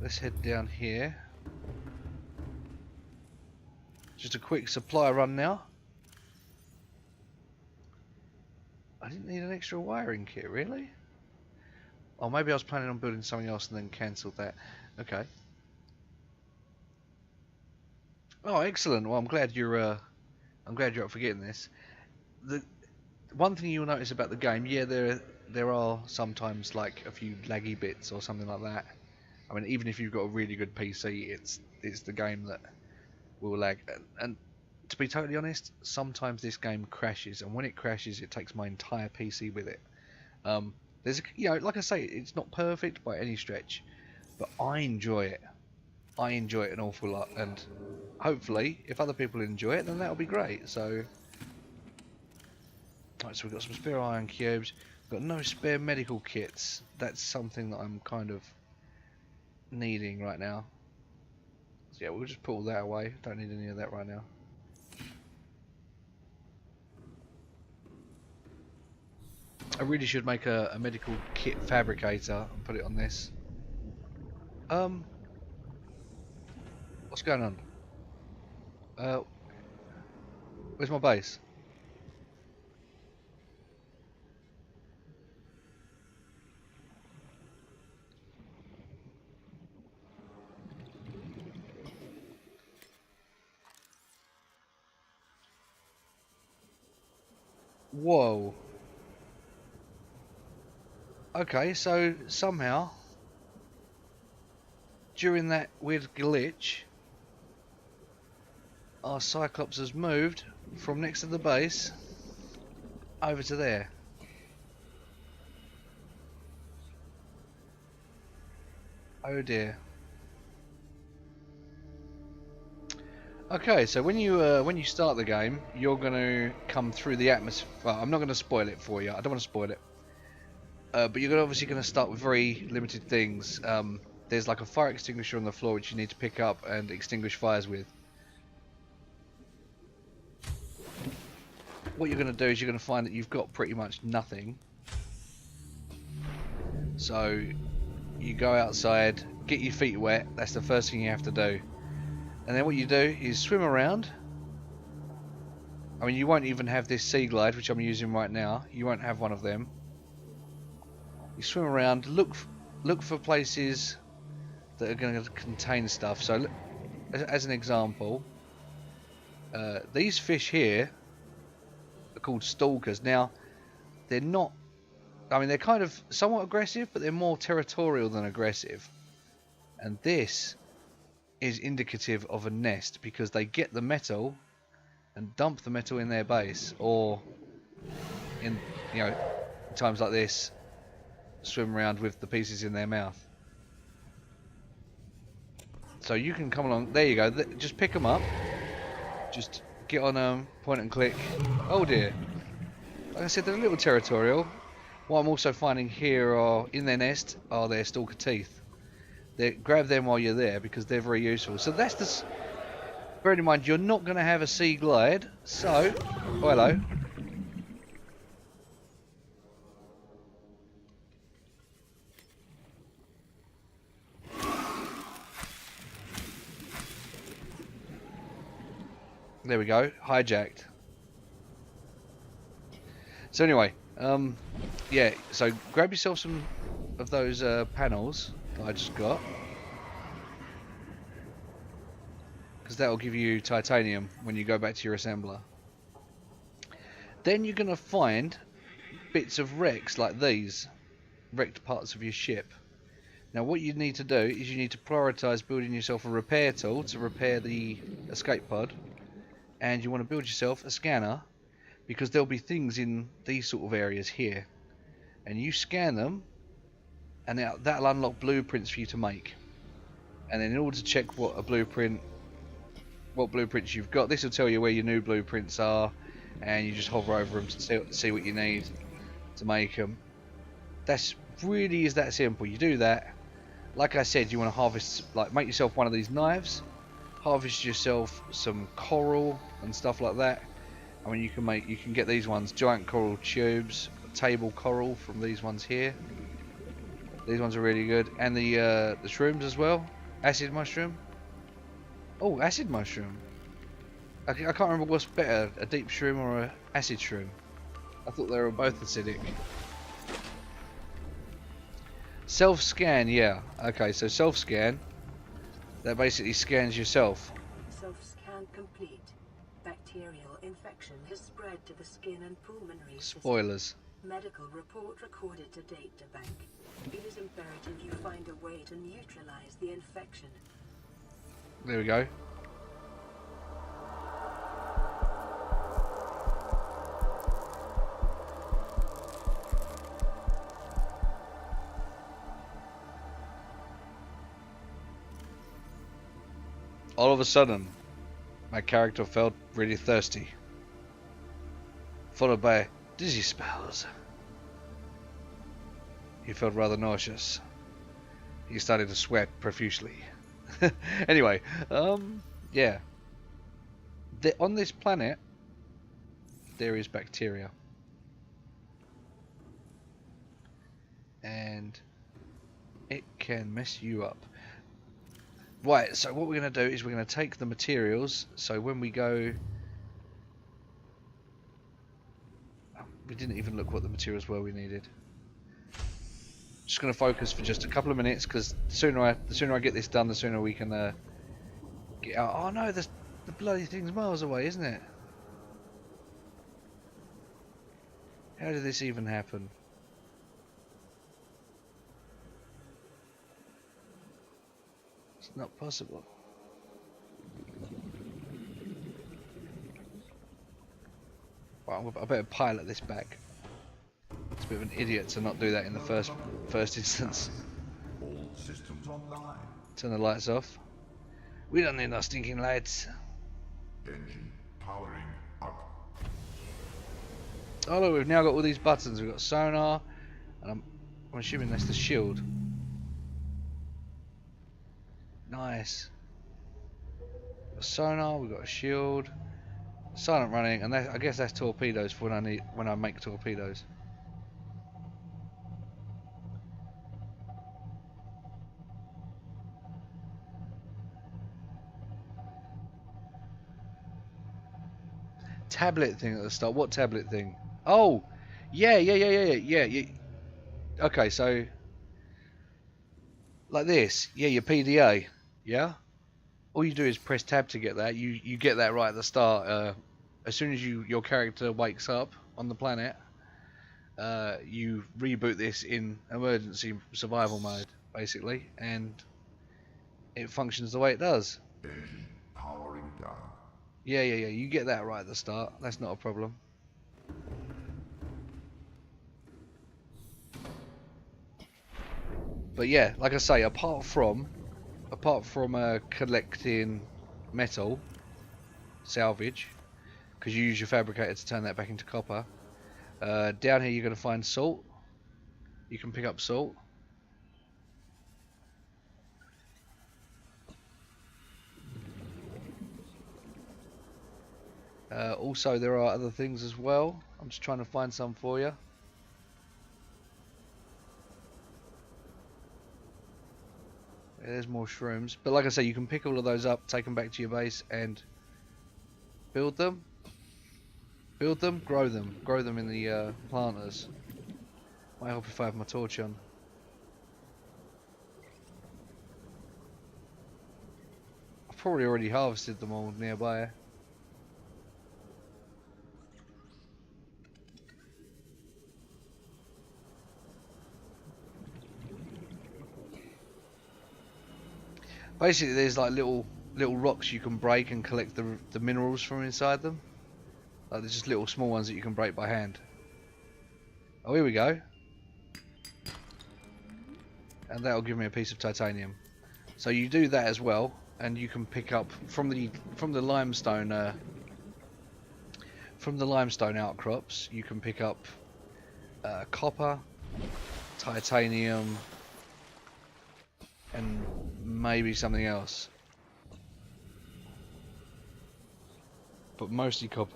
Let's head down here. Just a quick supply run now. I didn't need an extra wiring kit, really? Oh, maybe I was planning on building something else and then cancelled that. Okay. Oh, excellent. Well, I'm glad you're up for getting this. The one thing you'll notice about the game, yeah, there are sometimes like a few laggy bits or something like that. I mean, even if you've got a really good PC, it's the game that will lag. And to be totally honest, sometimes this game crashes, and when it crashes, it takes my entire PC with it. There's, like I say, it's not perfect by any stretch, but I enjoy it. I enjoy it an awful lot, and hopefully, if other people enjoy it, then that'll be great. So, right, so we've got some spare iron cubes. We've got no spare medical kits. That's something that I'm kind of needing right now. So yeah, we'll just put all that away. Don't need any of that right now. I really should make a medical kit fabricator and put it on this. What's going on? Where's my base? Whoa. Okay, so somehow during that weird glitch, our Cyclops has moved from next to the base over to there. Oh dear. Okay, so when you start the game, you're going to come through the atmosphere. Well, I'm not going to spoil it for you. I don't want to spoil it. But you're obviously going to start with very limited things. There's like a fire extinguisher on the floor which you need to pick up and extinguish fires with. What you're going to do is you're going to find that you've got pretty much nothing. So you go outside, get your feet wet. That's the first thing you have to do. And then what you do is swim around. I mean, you won't even have this sea glide, which I'm using right now. You won't have one of them. You swim around, look for places that are going to contain stuff. So, as an example, these fish here are called stalkers. Now, they're not. I mean, they're kind of somewhat aggressive, but they're more territorial than aggressive. And this is indicative of a nest because they get the metal and dump the metal in their base, or in times like this, swim around with the pieces in their mouth. So you can come along. There you go. Just pick them up. Just get on them, point and click. Oh dear. Like I said, they're a little territorial. What I'm also finding here are in their nest are their stalker teeth. Grab them while you're there because they're very useful. So that's the. Bearing in mind, you're not going to have a sea glide. So, oh, hello. There we go, hijacked. So anyway, yeah, so grab yourself some of those panels that I just got, because that will give you titanium when you go back to your assembler. Then you're going to find bits of wrecks like these, wrecked parts of your ship. Now what you need to do is you need to prioritise building yourself a repair tool to repair the escape pod. And you want to build yourself a scanner because there'll be things in these sort of areas here, and you scan them and that'll unlock blueprints for you to make. And then in order to check what blueprints you've got, this will tell you where your new blueprints are, and you just hover over them to see what you need to make them. That's really is that simple. You do that, like I said, you want to harvest, like make yourself one of these knives, harvest yourself some coral and stuff like that. I mean, you can get these ones, giant coral tubes, table coral from these ones here. These ones are really good, and the shrooms as well. Acid mushroom. Oh, acid mushroom. I can't remember what's better, a deep shroom or a acid shroom. I thought they were both acidic. Self-scan, yeah. Okay, so self-scan. That basically scans yourself. Self-scan complete. Bacterial infection has spread to the skin and pulmonary system. Spoilers. Medical report recorded to data bank. It is imperative you find a way to neutralize the infection. There we go. All of a sudden, my character felt really thirsty, followed by dizzy spells. He felt rather nauseous. He started to sweat profusely. Anyway, yeah. On this planet, there is bacteria. And it can mess you up. Right, so what we're going to do is we're going to take the materials. So when we go... we didn't even look what the materials were we needed. Just going to focus for just a couple of minutes, because the sooner I get this done, the sooner we can get out. Oh no, the bloody thing's miles away, isn't it? How did this even happen? It's not possible. Well, I better pilot this back. It's a bit of an idiot to not do that in the first instance. All systems online. Turn the lights off. We don't need no stinking lights. Engine powering up. Oh look, we've now got all these buttons. We've got sonar, and I'm assuming that's the shield. Nice. We've got sonar, we've got a shield, silent running, and I guess that's torpedoes for when I make torpedoes. Tablet thing at the start. What tablet thing? Oh, yeah. Okay, so like this. Yeah, your PDA. Yeah. All you do is press tab to get that. You get that right at the start. As soon as your character wakes up on the planet, you reboot this in emergency survival mode, basically, and it functions the way it does. Engine powering down. Yeah. You get that right at the start. That's not a problem. But yeah, like I say, apart from collecting metal, salvage, because you use your fabricator to turn that back into copper. Down here you're going to find salt. You can pick up salt. Also, there are other things as well. I'm just trying to find some for you. Yeah, there's more shrooms. But like I say, you can pick all of those up, take them back to your base, and build them. Build them, grow them. Grow them in the planters. Might help if I have my torch on. I've probably already harvested them all nearby. Basically, there's like little rocks you can break and collect the minerals from inside them. Like there's just little small ones that you can break by hand. Oh, here we go. And that'll give me a piece of titanium. So you do that as well, and you can pick up from the limestone outcrops. You can pick up copper, titanium, and maybe something else. But mostly copper.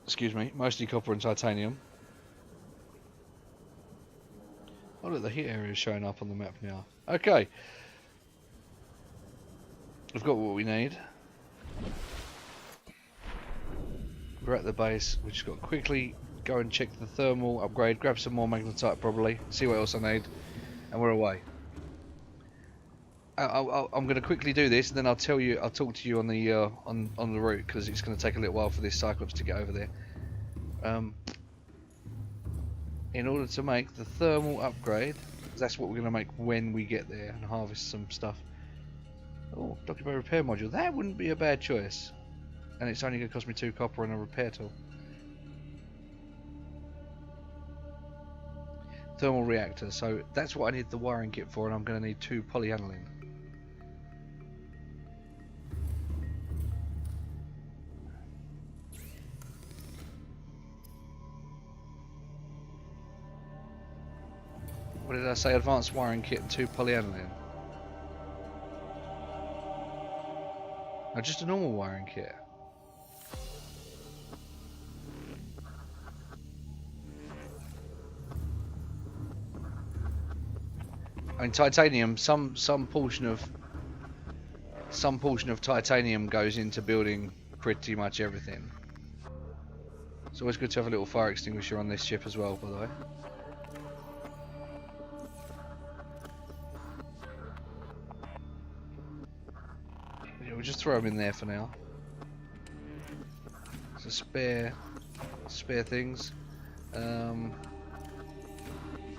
Excuse me, mostly copper and titanium. Oh look, the heat area is showing up on the map now. Okay. We've got what we need. We're at the base. We've just got to quickly go and check the thermal upgrade, grab some more magnetite probably, see what else I need, and we're away. I'm going to quickly do this, and then I'll talk to you on the on the route, because it's going to take a little while for this Cyclops to get over there. In order to make the thermal upgrade, that's what we're going to make when we get there and harvest some stuff. Oh, document repair module. That wouldn't be a bad choice. And it's only going to cost me 2 copper and a repair tool. Thermal reactor. So that's what I need the wiring kit for, and I'm going to need 2 polyaniline. What did I say? Advanced wiring kit and 2 polyaniline. No, just a normal wiring kit. I mean, titanium. Some portion of titanium goes into building pretty much everything. It's always good to have a little fire extinguisher on this ship as well, by the way. Yeah, we'll just throw them in there for now. So spare things.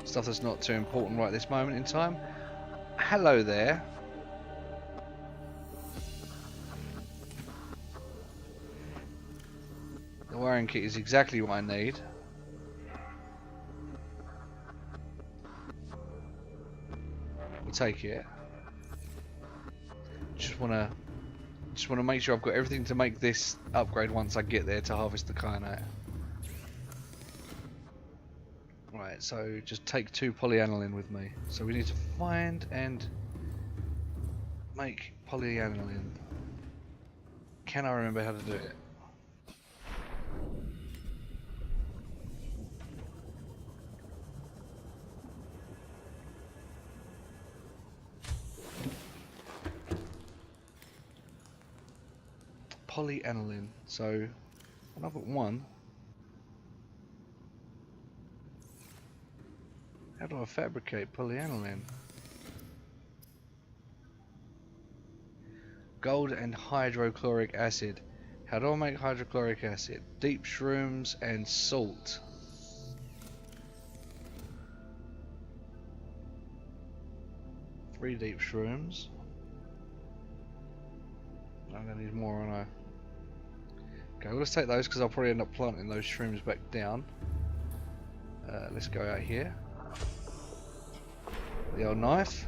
Stuff that's not too important right at this moment in time. Hello there. The wiring kit is exactly what I need. We'll take it. Just wanna make sure I've got everything to make this upgrade once I get there to harvest the kyanite. Right, so just take 2 polyaniline with me. So we need to find and make polyaniline. Can I remember how to do it? Polyaniline. So when I've got 1. How do I fabricate polyaniline? Gold and hydrochloric acid. How do I make hydrochloric acid? Deep shrooms and salt. Three deep shrooms. I'm gonna need more, aren't I? Okay, well, let's take those because I'll probably end up planting those shrooms back down. Let's go out here. The old knife.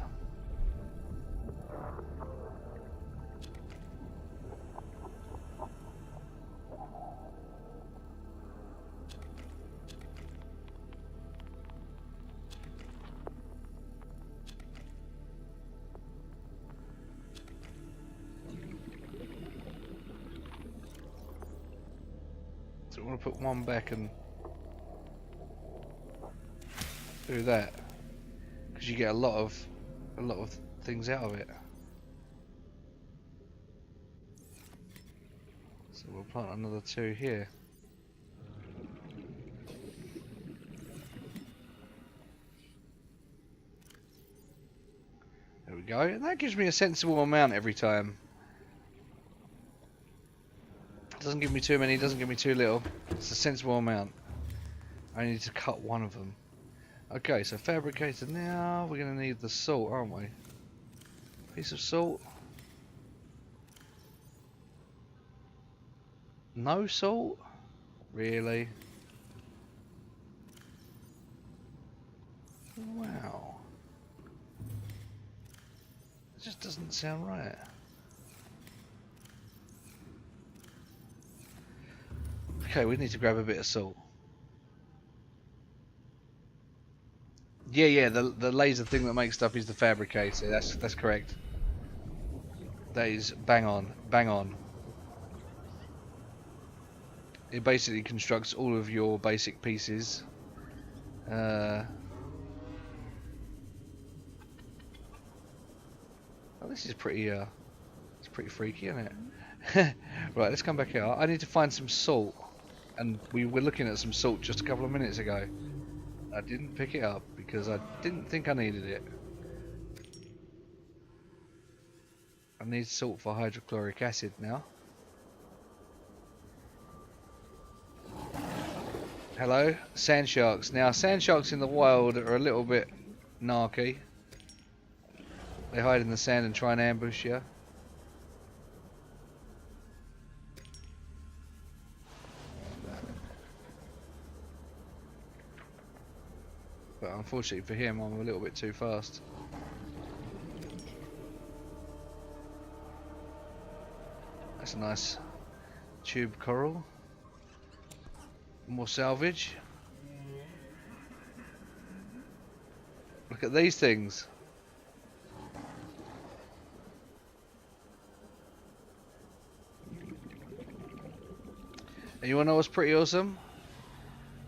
So I want to put one back and do that, because you get a lot of things out of it. So we'll plant another 2 here. There we go. And that gives me a sensible amount every time. Doesn't give me too many, doesn't give me too little. It's a sensible amount. I need to cut one of them. Okay, so fabricator now. We're going to need the salt, aren't we? Piece of salt. No salt? Really? Wow. It just doesn't sound right. Okay, we need to grab a bit of salt. Yeah, the laser thing that makes stuff is the fabricator. That's correct. That is bang on, bang on. It basically constructs all of your basic pieces. Oh, this is pretty it's pretty freaky, isn't it? Right, let's come back out. I need to find some salt, and we were looking at some salt just a couple of minutes ago. I didn't pick it up because I didn't think I needed it. I need salt for hydrochloric acid now. Hello, sand sharks. Now, sand sharks in the wild are a little bit narky. They hide in the sand and try and ambush you. But unfortunately for him, I'm a little bit too fast. That's a nice tube coral. More salvage. Look at these things. And you wanna know what's pretty awesome?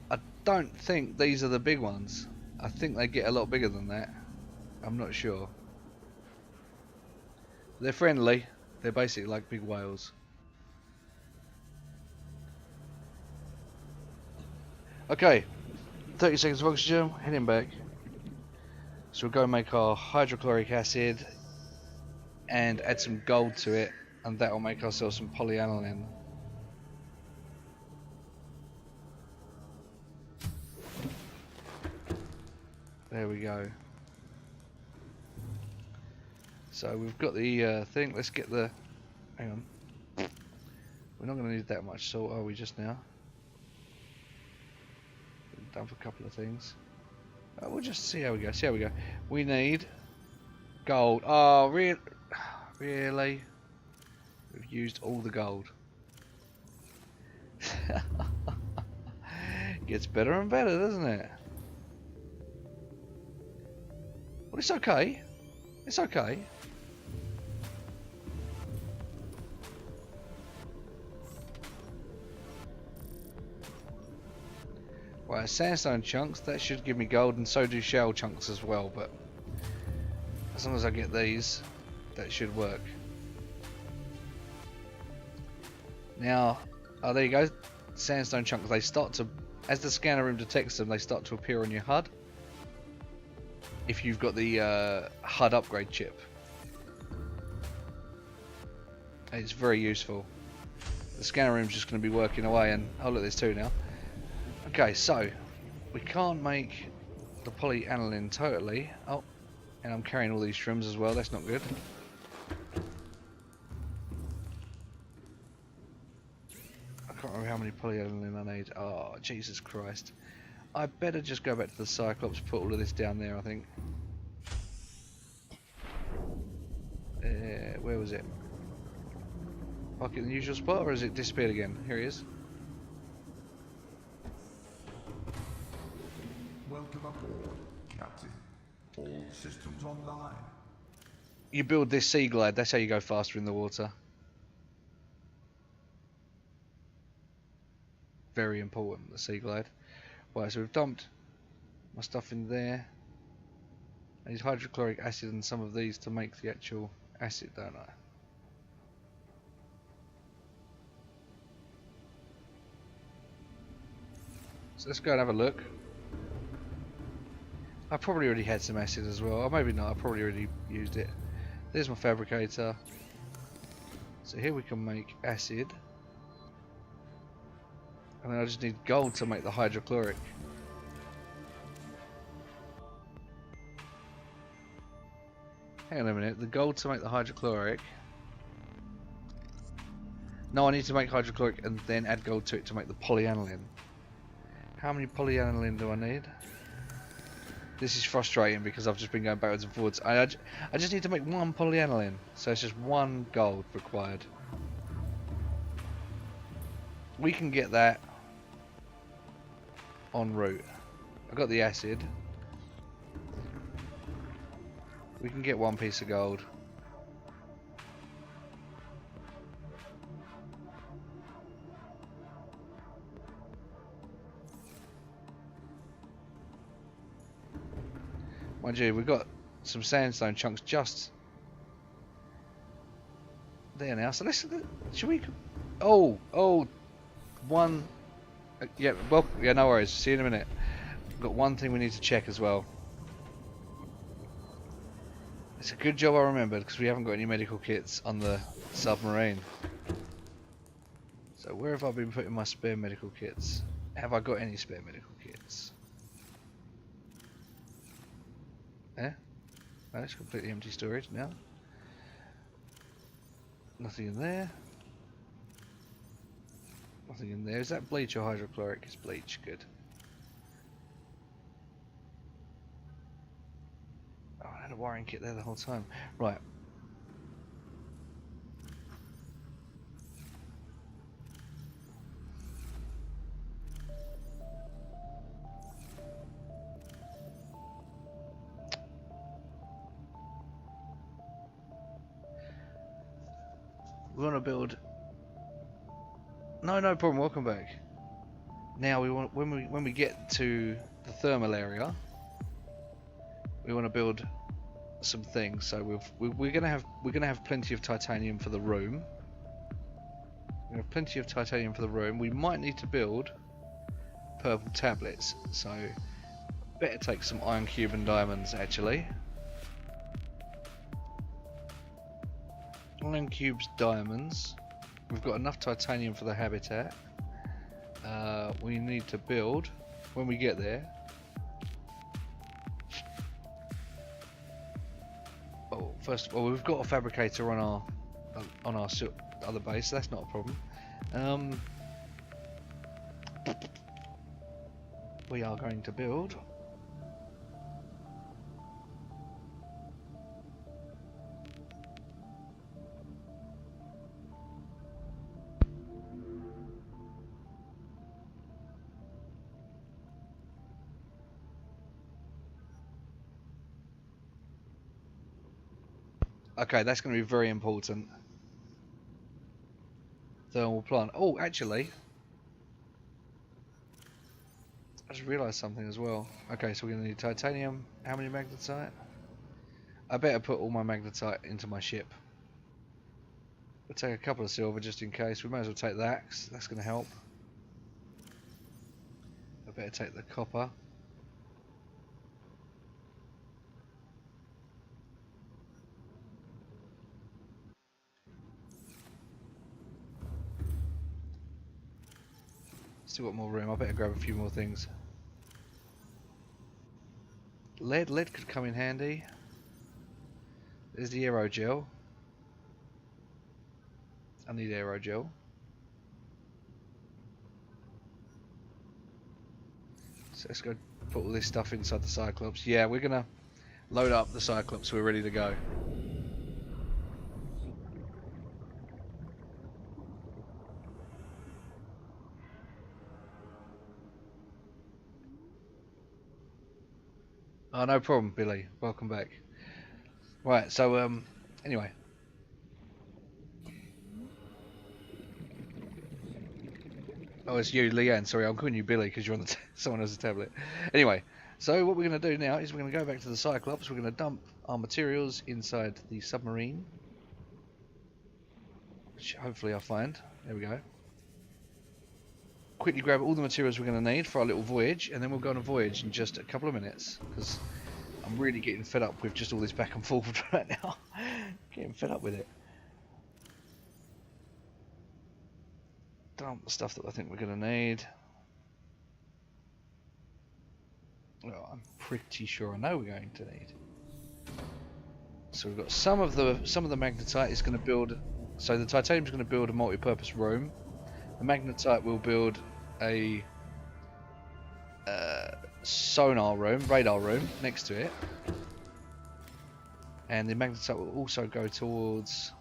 I don't think these are the big ones. I think they get a lot bigger than that. I'm not sure. They're friendly. They're basically like big whales. Okay, 30 seconds of oxygen, heading back. So we'll go make our hydrochloric acid and add some gold to it, and that will make ourselves some polyaniline. There we go. So we've got the thing. Let's get the. Hang on. We're not going to need that much salt, are we? Just now. Done for a couple of things. We'll just see how we go. See how we go. We need gold. Oh, really? We've used all the gold. Gets better and better, doesn't it? Well, it's okay. It's okay. Right, sandstone chunks, that should give me gold, and so do shell chunks as well, but as long as I get these, that should work. Now, oh, there you go. Sandstone chunks, they start to, as the scanner room detects them, they start to appear on your HUD. If you've got the HUD upgrade chip. It's very useful. The scanner room's just going to be working away, and oh look, there's two now. Okay, so we can't make the polyaniline totally. Oh, and I'm carrying all these shrooms as well. That's not good. I can't remember how many polyaniline I need. Oh, Jesus Christ. I better just go back to the Cyclops, put all of this down there, I think. Where was it? Park it in the usual spot, or has it disappeared again? Here he is. Welcome aboard, Captain. All systems online. You build this sea glide, that's how you go faster in the water. Very important, the sea glide. Right, so we've dumped my stuff in there. I need hydrochloric acid and some of these to make the actual acid, don't I? So let's go and have a look. I probably already had some acid as well, or maybe not, I probably already used it. There's my fabricator. So here we can make acid. And then I just need gold to make the hydrochloric. Hang on a minute, the gold to make the hydrochloric. No, I need to make hydrochloric and then add gold to it to make the polyaniline. How many polyaniline do I need? This is frustrating because I've just been going backwards and forwards. I just need to make one polyaniline, so it's just one gold required. We can get that en route. I got the acid. We can get one piece of gold. Mind you, we've got some sandstone chunks just there now. So let's. Should we? Oh, one. Yeah. Well, yeah. No worries. See you in a minute. We've got one thing we need to check as well. It's a good job I remembered because we haven't got any medical kits on the submarine. So where have I been putting my spare medical kits? Have I got any spare medical kits? Eh? No, it's completely empty storage now. Nothing in there. Nothing in there. Is that bleach or hydrochloric? It's bleach. Good. Oh, I had a wiring kit there the whole time. Right. We want to build. No problem. Welcome back. Now we want when we get to the thermal area, we want to build some things. So we're gonna have plenty of titanium for the room. We have plenty of titanium for the room. We might need to build purple tablets. So better take some iron cube and diamonds actually. Iron cubes, diamonds. We've got enough titanium for the habitat. We need to build when we get there. Oh, first of all, we've got a fabricator on our other base. So that's not a problem. We are going to build. Okay, that's going to be very important. Thermal plant. Oh, actually, I just realised something as well. Okay, so we're going to need titanium. How many magnetite? I better put all my magnetite into my ship. We'll take a couple of silver just in case. We might as well take the axe. That's going to help. I better take the copper. Still got more room. I better grab a few more things. Lead could come in handy. There's the aerogel. I need aerogel. So let's go put all this stuff inside the Cyclops. Yeah, we're gonna load up the Cyclops. We're ready to go. Oh, no problem, Billy. Welcome back. Right, so anyway. Oh, it's you, Leanne. Sorry, I'm calling you Billy because you're on the someone else's tablet. Anyway, so what we're going to do now is we're going to go back to the Cyclops. We're going to dump our materials inside the submarine, which hopefully I'll find. There we go. Quickly grab all the materials we're going to need for our little voyage, and then we'll go on a voyage in just a couple of minutes because I'm really getting fed up with just all this back and forth right now. Getting fed up with it. Dump the stuff that I think we're going to need. Well, I'm pretty sure I know we're going to need. So we've got some of the magnetite is going to build. So the titanium is going to build a multi-purpose room. The magnetite will build a sonar room, radar room next to it, and the magnetite will also go towards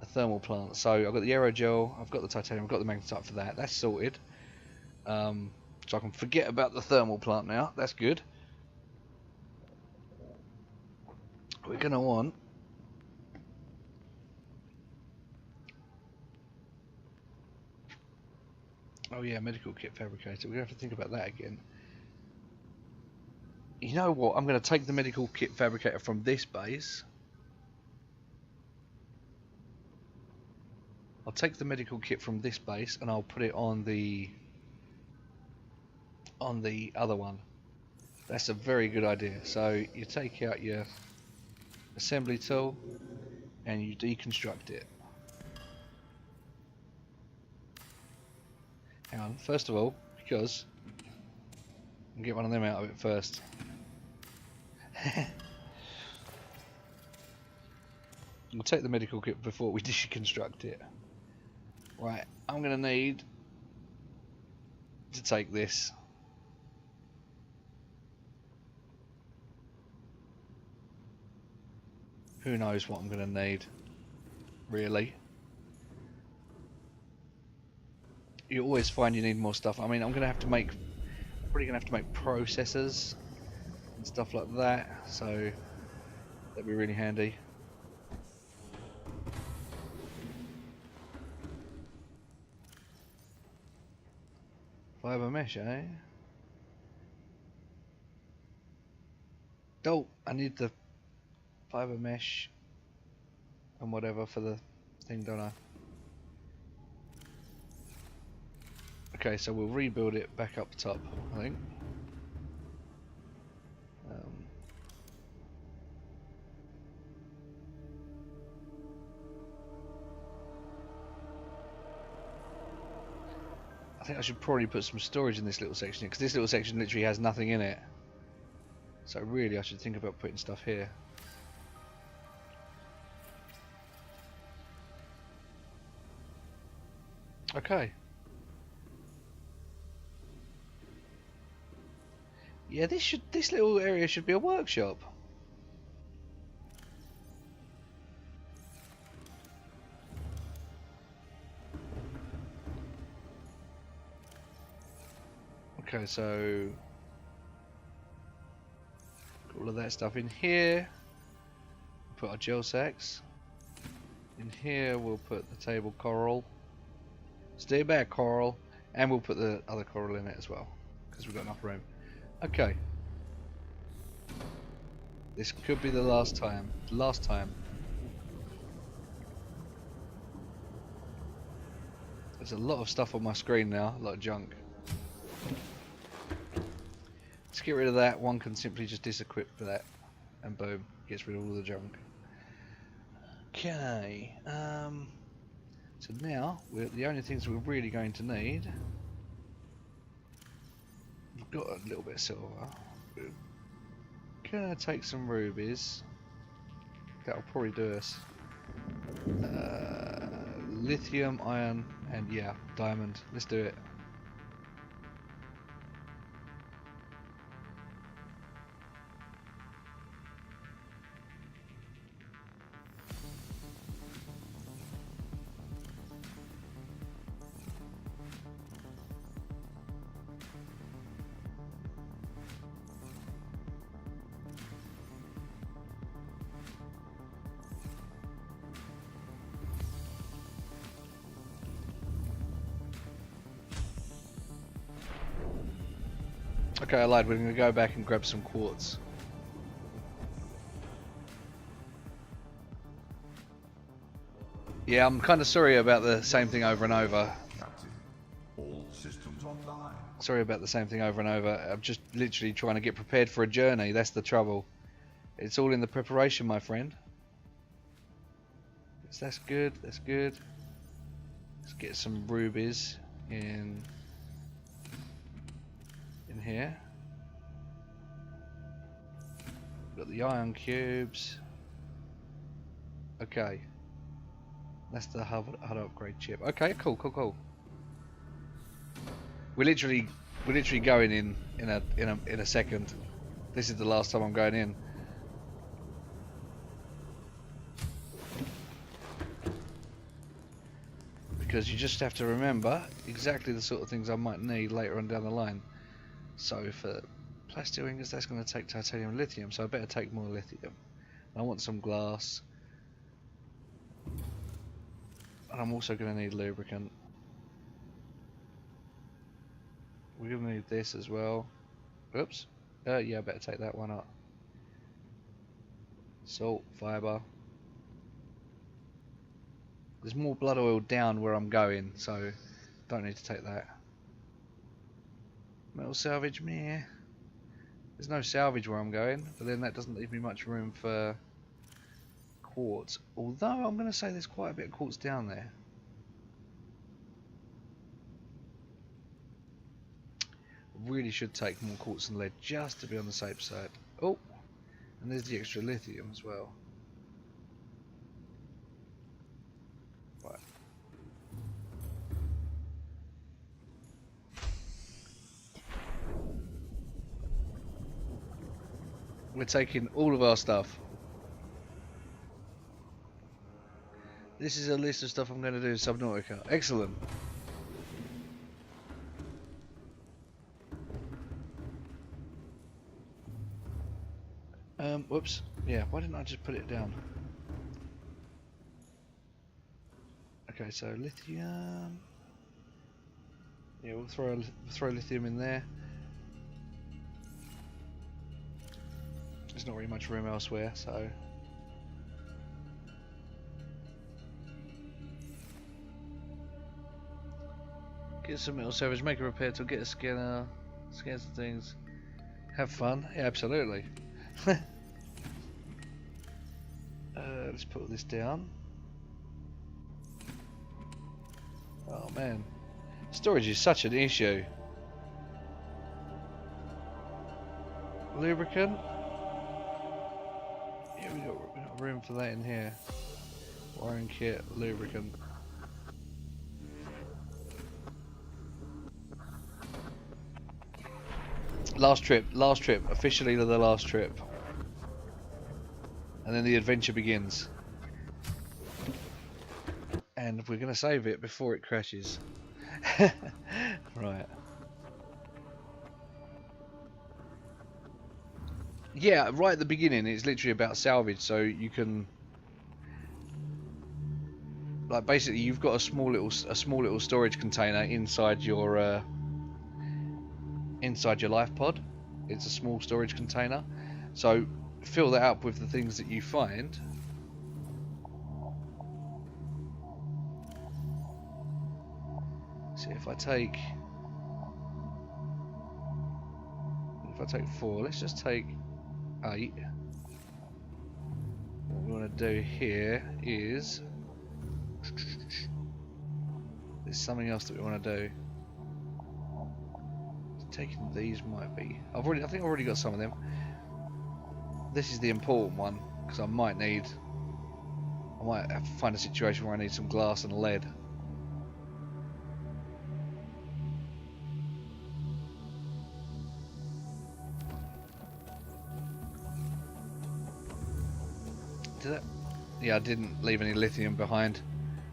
a thermal plant. So I've got the aerogel, I've got the titanium, I've got the magnetite for that. That's sorted. So I can forget about the thermal plant now. That's good. we're going to want oh yeah, medical kit fabricator. We're going to have to think about that again. You know what? I'm going to take the medical kit fabricator from this base. I'll take the medical kit from this base and I'll put it on the other one. That's a very good idea. So you take out your assembly tool and you deconstruct it. Hang on, first of all, because I'll get one of them out of it first. We'll take the medical kit before we deconstruct it. Right, I'm going to need to take this. Who knows what I'm going to need, really. You always find you need more stuff. I mean, I'm going to have to make, probably going to have to make processors and stuff like that, so that'd be really handy. Fiber mesh, eh? Oh, I need the fiber mesh and whatever for the thing, don't I? Okay, so we'll rebuild it back up top, I think. I think I should probably put some storage in this little section because this little section literally has nothing in it. So really I should think about putting stuff here. Okay. Yeah, this little area should be a workshop. Okay, so all of that stuff in here. Put our gel sacks. In here we'll put the table coral. Stay back, coral, and we'll put the other coral in it as well because we've got enough room. Okay. This could be the last time. Last time. There's a lot of stuff on my screen now, a lot of junk. Let's get rid of that. One can simply just disequip that, and boom, gets rid of all the junk. Okay. So now the only things we're really going to need. We've got a little bit of silver. We're gonna take some rubies. That'll probably do us. Lithium, iron, and yeah, diamond. Let's do it. Okay, I lied. We're going to go back and grab some quartz. Yeah, I'm kind of sorry about the same thing over and over. Captain, all systems online. Sorry about the same thing over and over. I'm just literally trying to get prepared for a journey. That's the trouble. It's all in the preparation, my friend. So that's good. That's good. Let's get some rubies in here. Got the iron cubes. Okay. That's the HUD upgrade chip. Okay, cool. We're literally going in a second. This is the last time I'm going in. Because you just have to remember exactly the sort of things I might need later on down the line. So for plastic wingers, that's going to take titanium and lithium, so I better take more lithium. I want some glass. And I'm also going to need lubricant. We're going to need this as well. Oops. Yeah, I better take that one up. Salt, fibre. There's more blood oil down where I'm going, so don't need to take that. Metal salvage, meh. There's no salvage where I'm going, but then that doesn't leave me much room for quartz. Although I'm going to say there's quite a bit of quartz down there. Really should take more quartz and lead just to be on the safe side. Oh, and there's the extra lithium as well. Right. We're taking all of our stuff. This is a list of stuff I'm going to do in Subnautica. Excellent. Whoops. Yeah, why didn't I just put it down? Okay, so lithium. Yeah, we'll throw lithium in there. There's not really much room elsewhere, so. Get some metal salvage, make a repair tool, get a scanner, scan some things. Have fun. Yeah, absolutely. Let's put this down. Oh man, storage is such an issue. Lubricant. Yeah, we got room for that in here. Wiring kit, lubricant. Last trip, officially the last trip. And then the adventure begins. And we're going to save it before it crashes. Right. Yeah, right at the beginning it's literally about salvage, so you can... Like basically you've got a small little storage container inside your life pod. It's a small storage container. So fill that up with the things that you find. See, if I take 4, let's just take 8. What we want to do here is there's something else that we want to do. Taking these might be. I think I've already got some of them. This is the important one because I might have to find a situation where I need some glass and lead. Did that? Yeah, I didn't leave any lithium behind.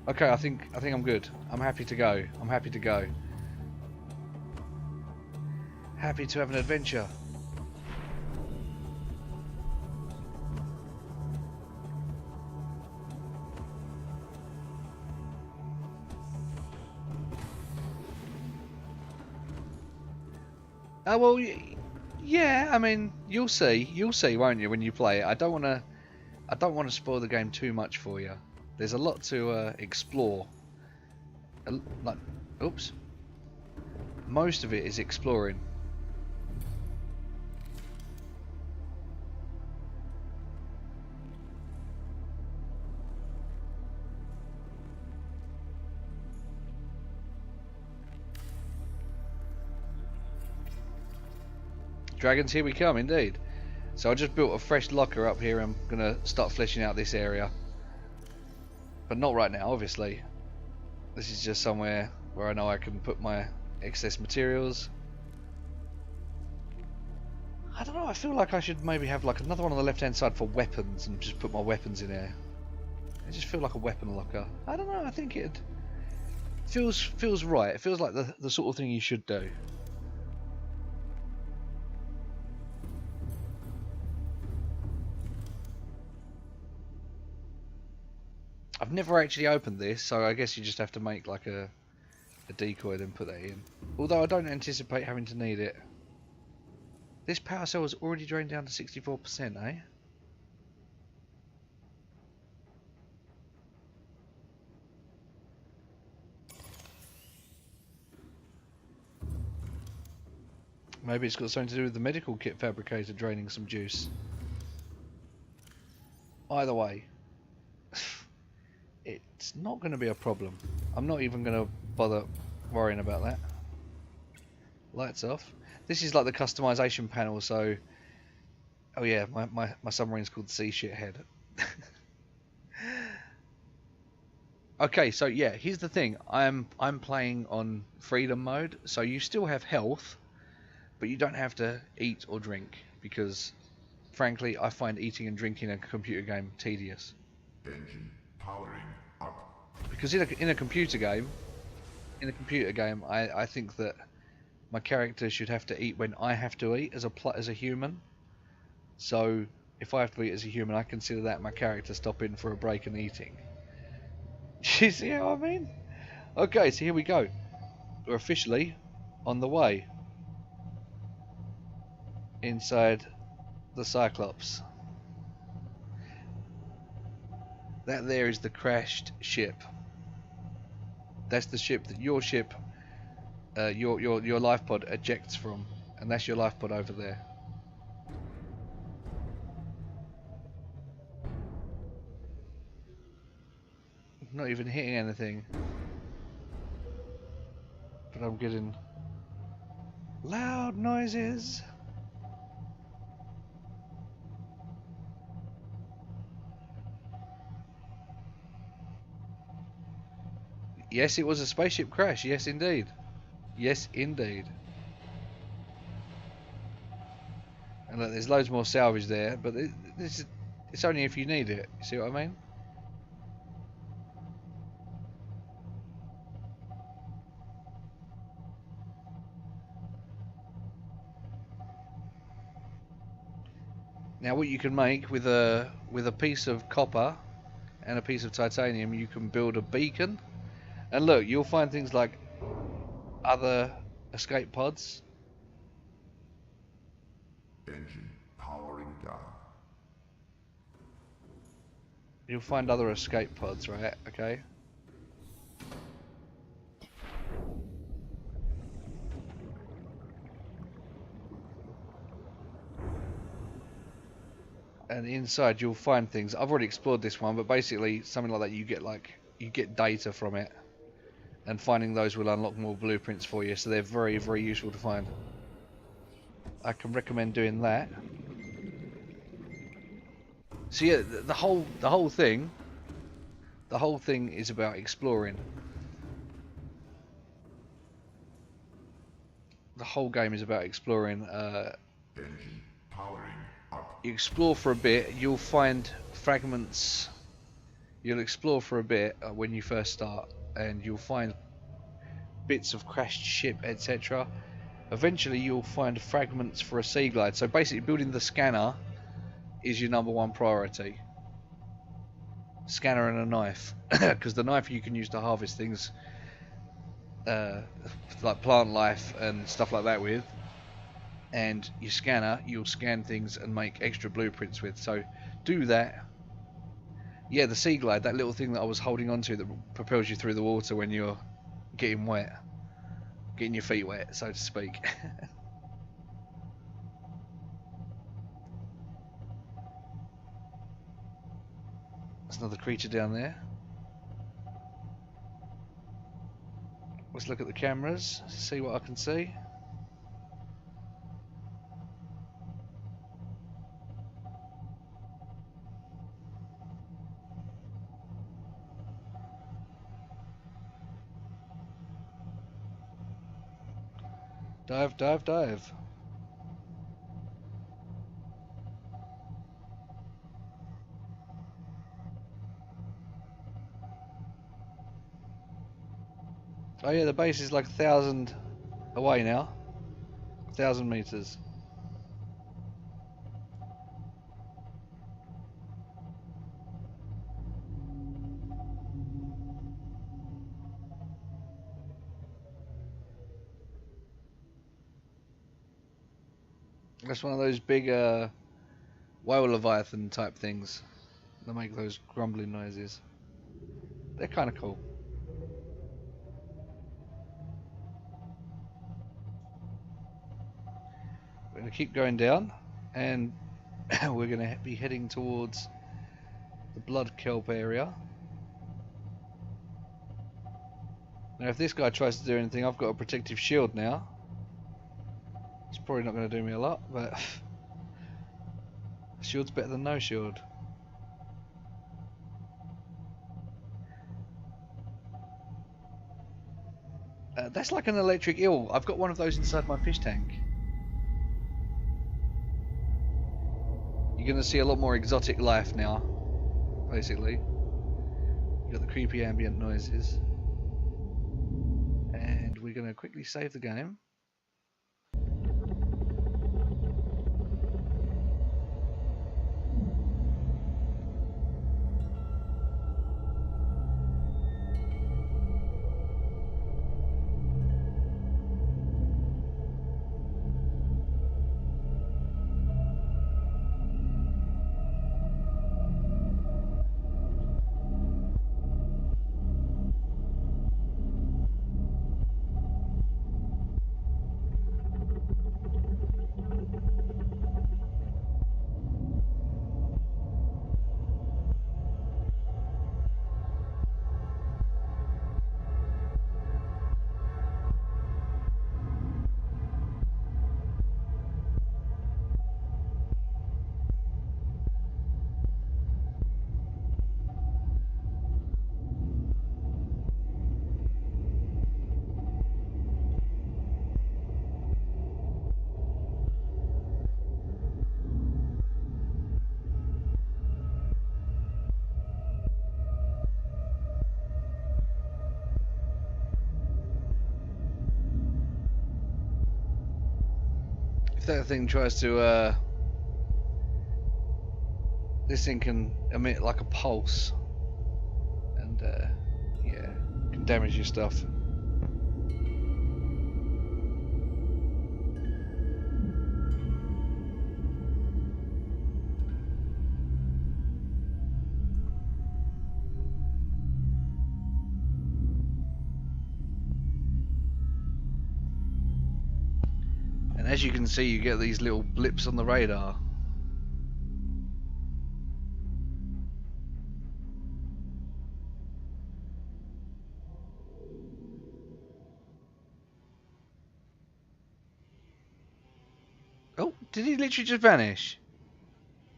Okay, I think I'm good. I'm happy to go. Happy to have an adventure. Oh well, yeah. I mean, you'll see, won't you, when you play it? I don't want to spoil the game too much for you. There's a lot to explore. Like, oops. Most of it is exploring. Dragons, here we come, indeed. So I just built a fresh locker up here. I'm gonna start fleshing out this area, but not right now, obviously. This is just somewhere where I know I can put my excess materials. I don't know, I feel like I should maybe have like another one on the left hand side for weapons and just put my weapons in there. I just feel like a weapon locker. I don't know, I think it feels right. It feels like the sort of thing you should do. never actually opened this, so I guess you just have to make like a decoy and put that in. Although I don't anticipate having to need it. This power cell is already drained down to 64%, eh? Maybe it's got something to do with the medical kit fabricator draining some juice. Either way, it's not going to be a problem. I'm not even going to bother worrying about that. Lights off. This is like the customization panel, so... Oh yeah, my submarine's called the Sea Shithead. Okay, so yeah, here's the thing. I'm playing on freedom mode, so you still have health, but you don't have to eat or drink, because frankly I find eating and drinking a computer game tedious. Engine powering up. Because in a computer game, I think that my character should have to eat when I have to eat as a human. So if I have to eat as a human, I consider that my character stopping for a break and eating. You see how I mean? Okay, so here we go. We're officially on the way inside the Cyclops. That there is the crashed ship. That's the ship that your life pod ejects from, and that's your life pod over there. Not even hitting anything, but I'm getting loud noises. Yes, it was a spaceship crash. Yes, indeed. Yes, indeed. And look, there's loads more salvage there, but it's only if you need it. You see what I mean? Now, what you can make with a piece of copper and a piece of titanium, you can build a beacon. And look, you'll find things like other escape pods. Engine powering down. You'll find other escape pods, right? Okay. And inside you'll find things. I've already explored this one, but basically something like that, you get data from it, and finding those will unlock more blueprints for you, so they're very, very useful to find. I can recommend doing that. So yeah, the whole thing is about exploring. The whole game is about exploring. Engine powering up. You explore for a bit, you'll find fragments. You'll explore for a bit when you first start, and you'll find bits of crashed ship, etc. Eventually you'll find fragments for a sea glide. So basically building the scanner is your #1 priority. Scanner and a knife, because the knife you can use to harvest things like plant life and stuff like that with, and your scanner you'll scan things and make extra blueprints with. So do that. Yeah, the sea glide, that little thing that I was holding on to that propels you through the water when you're getting wet, getting your feet wet, so to speak. There's another creature down there. Let's look at the cameras, see what I can see. Dive, dive, dive. Oh yeah, the base is like 1,000 away now. 1,000 meters. That's one of those big whale leviathan type things that make those grumbling noises. They're kind of cool. We're going to keep going down, and we're going to be heading towards the blood kelp area. Now if this guy tries to do anything, I've got a protective shield now. It's probably not going to do me a lot, but shield's better than no shield. That's like an electric eel. I've got one of those inside my fish tank. You're going to see a lot more exotic life now, basically. You got the creepy ambient noises. And we're going to quickly save the game. If that thing tries to, this thing can emit like a pulse, and yeah, can damage your stuff. And as you can see, you get these little blips on the radar. Oh, did he literally just vanish?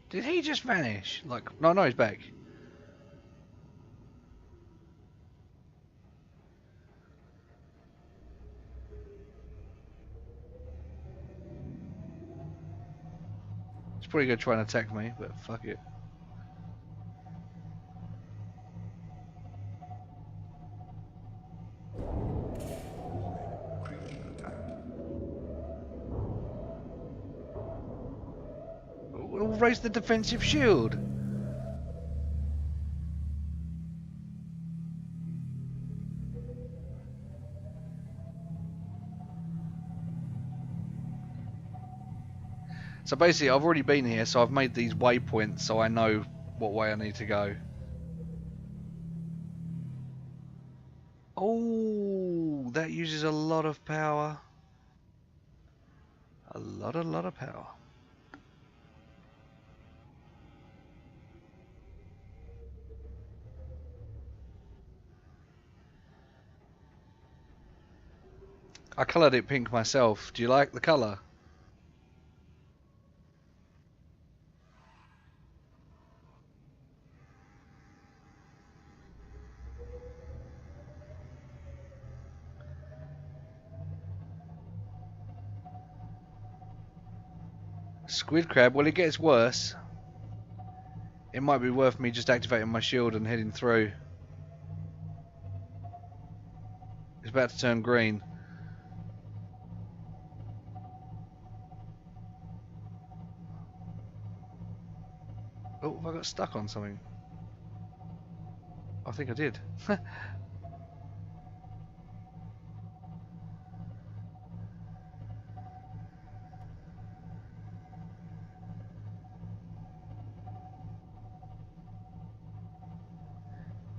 Did he just vanish? Like, no, he's back. He's probably gonna try and attack me, but fuck it. We'll raise the defensive shield. So basically, I've already been here, so I've made these waypoints so I know what way I need to go. Oh, that uses a lot of power. A lot of power. I coloured it pink myself. Do you like the colour? Squid crab, well, it gets worse. It might be worth me just activating my shield and heading through. It's about to turn green. Oh, have I got stuck on something? I think I did.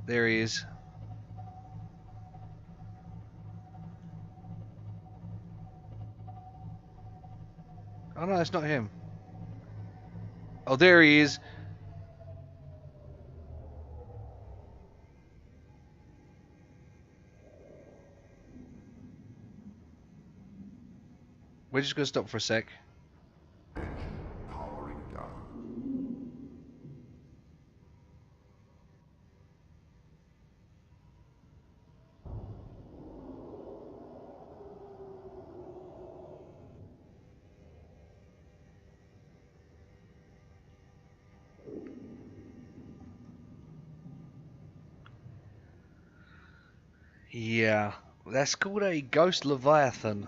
There he is. Oh no, it's not him. Oh, there he is. We're just gonna stop for a sec. Powering down. Yeah, that's called a ghost leviathan.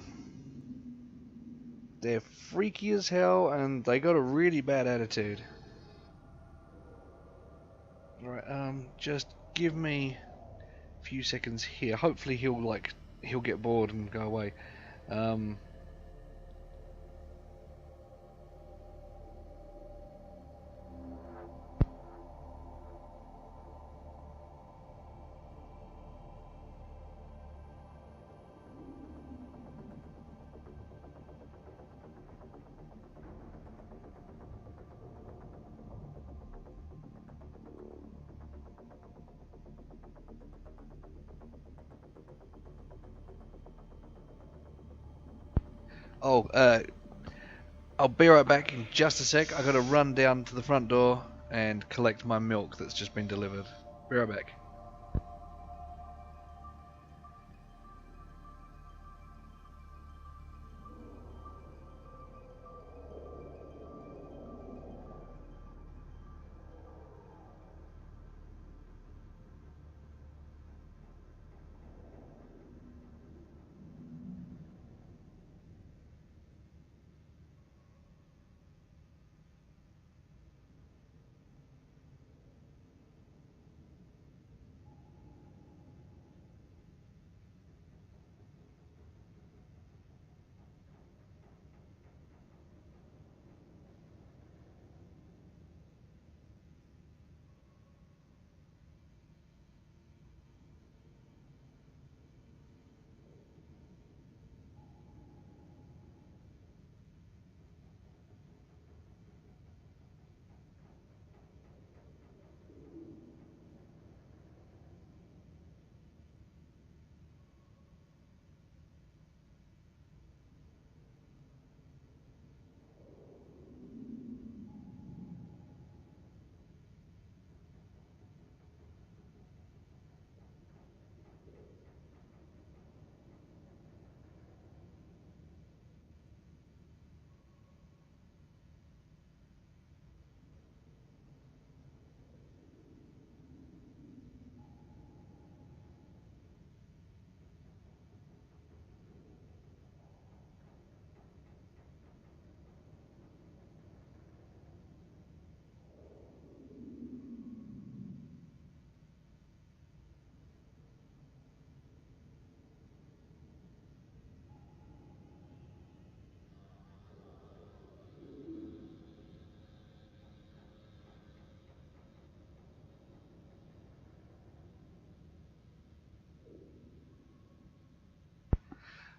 They're freaky as hell, and they got a really bad attitude. Right, just give me a few seconds here. Hopefully he'll get bored and go away. Um, oh, I'll be right back in just a sec. I gotta run down to the front door and collect my milk that's just been delivered. Be right back.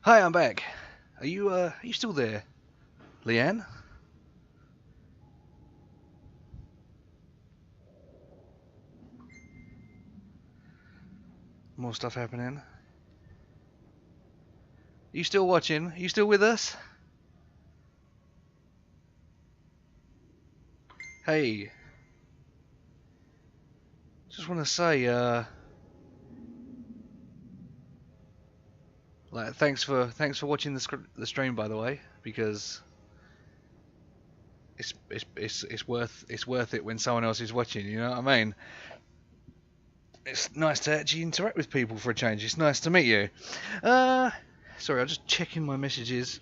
Hi, I'm back. Are you still there, Leanne? More stuff happening. Are you still watching? Are you still with us? Hey, just want to say, like, thanks for watching the stream, by the way, because it's worth it when someone else is watching. You know what I mean? It's nice to actually interact with people for a change. It's nice to meet you. Sorry, I'm just checking my messages.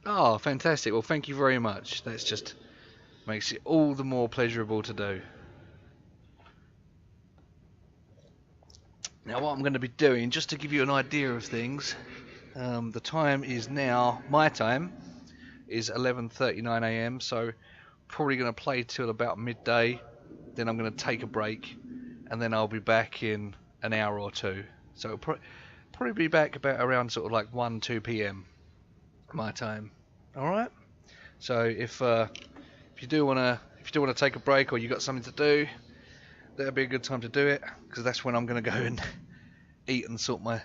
Oh, fantastic. Well, thank you very much. That's just makes it all the more pleasurable to do. Now what I'm going to be doing, just to give you an idea of things, the time is now, my time is 11:39 a.m. so probably going to play till about midday, then I'm going to take a break, and then I'll be back in an hour or two. So it'll probably be back about around sort of like 1-2 p.m. my time. All right. So if you do want to take a break or you got something to do, that'll be a good time to do it, because that's when I'm going to go and eat and sort my.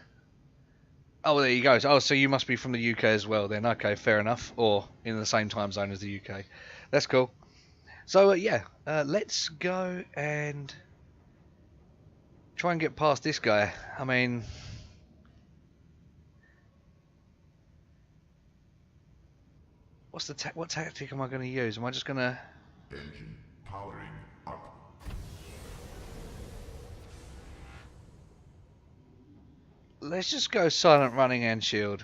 Oh, there you go. Oh, so you must be from the UK as well then. Okay, fair enough. Or in the same time zone as the UK. That's cool. So yeah, let's go and try and get past this guy. I mean, what tactic am I going to use? Am I just going to... Engine powering up. Let's just go silent running and shield.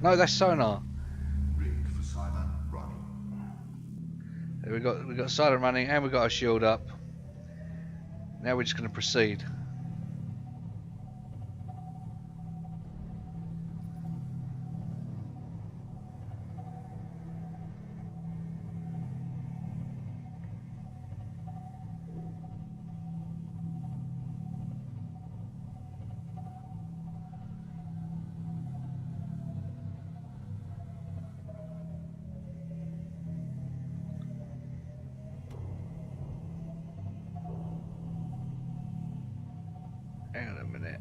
No, that's sonar. Rigged for silent running. We got silent running and we got a shield up. Now we're just going to proceed. Hang on a minute.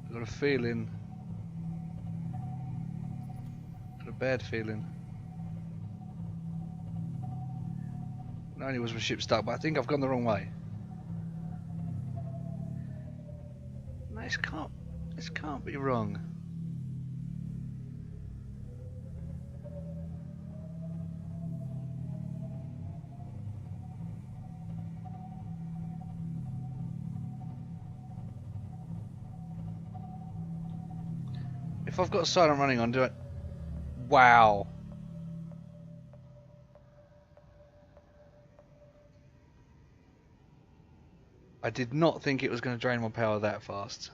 I've got a feeling. Got a bad feeling. Not only was my ship stuck, but I think I've gone the wrong way. No, this can't be wrong. If I've got silent running on, do it. Wow. I did not think it was going to drain my power that fast.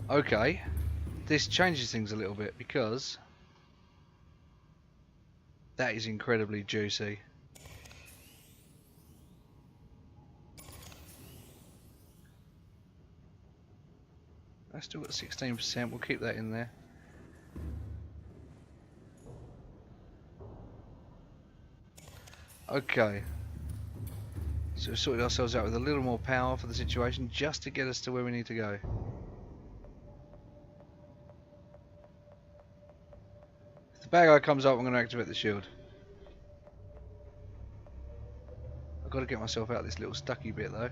Okay. This changes things a little bit because that is incredibly juicy. I still got 16%, we'll keep that in there. Okay. So we've sorted ourselves out with a little more power for the situation, just to get us to where we need to go. If the bad guy comes up, I'm going to activate the shield. I've got to get myself out of this little stucky bit though.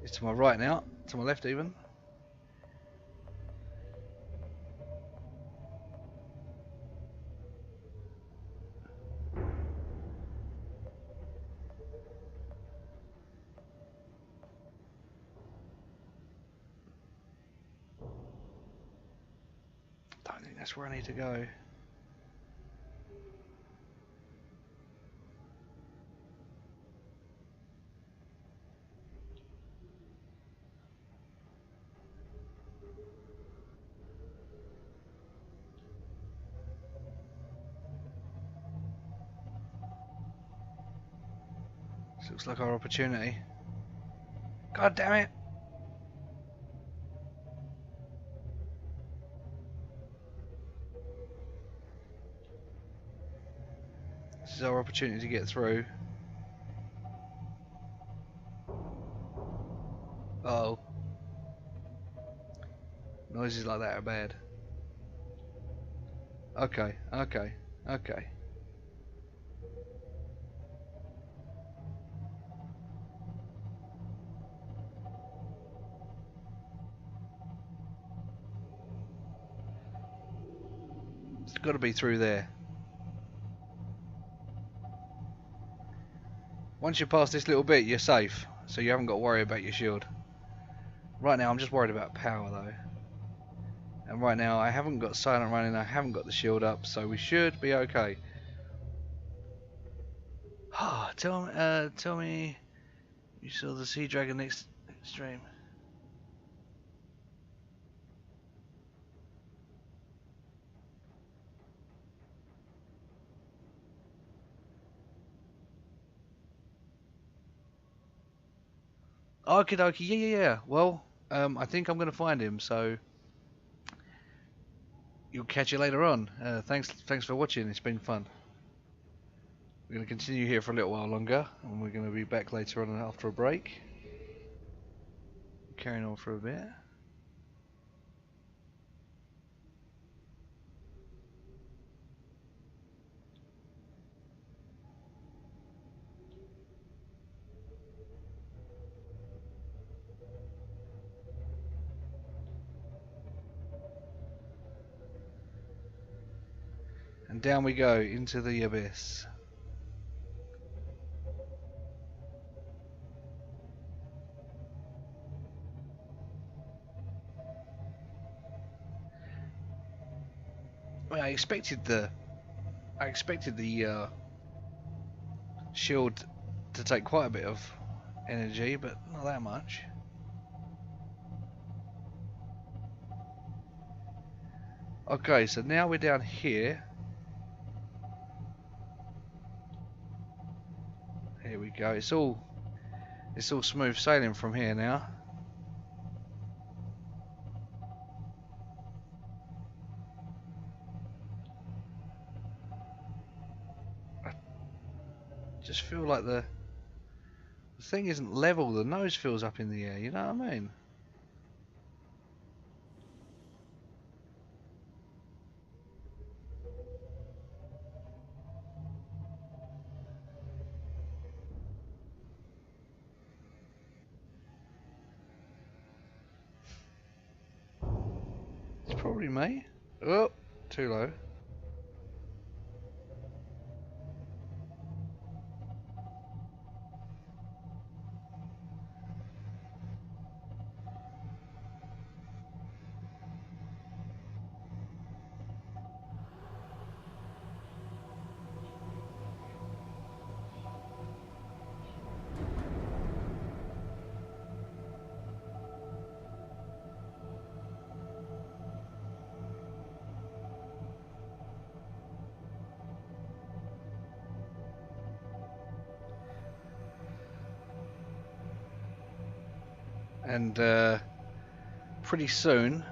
It's to my right now, to my left even. Don't think that's where I need to go. This looks like our opportunity. God damn it! This is our opportunity to get through. Uh oh. Noises like that are bad. Okay, okay, okay. It's got to be through there. Once you pass this little bit, you're safe, so you haven't got to worry about your shield. Right now I'm just worried about power though. And right now I haven't got silent running, I haven't got the shield up, so we should be okay. Tell me you saw the sea dragon next stream. Okie dokie, yeah. Well, I think I'm gonna find him, so you'll catch you later on. Thanks for watching. It's been fun. We're gonna continue here for a little while longer, and we're gonna be back later on after a break. Carrying on for a bit. And down we go into the abyss. Well, I expected the shield to take quite a bit of energy, but not that much. Okay, so now we're down here. Here we go. It's all smooth sailing from here now. I just feel like the thing isn't level. The nose feels up in the air. You know what I mean? It's probably me. Oh, too low. And pretty soon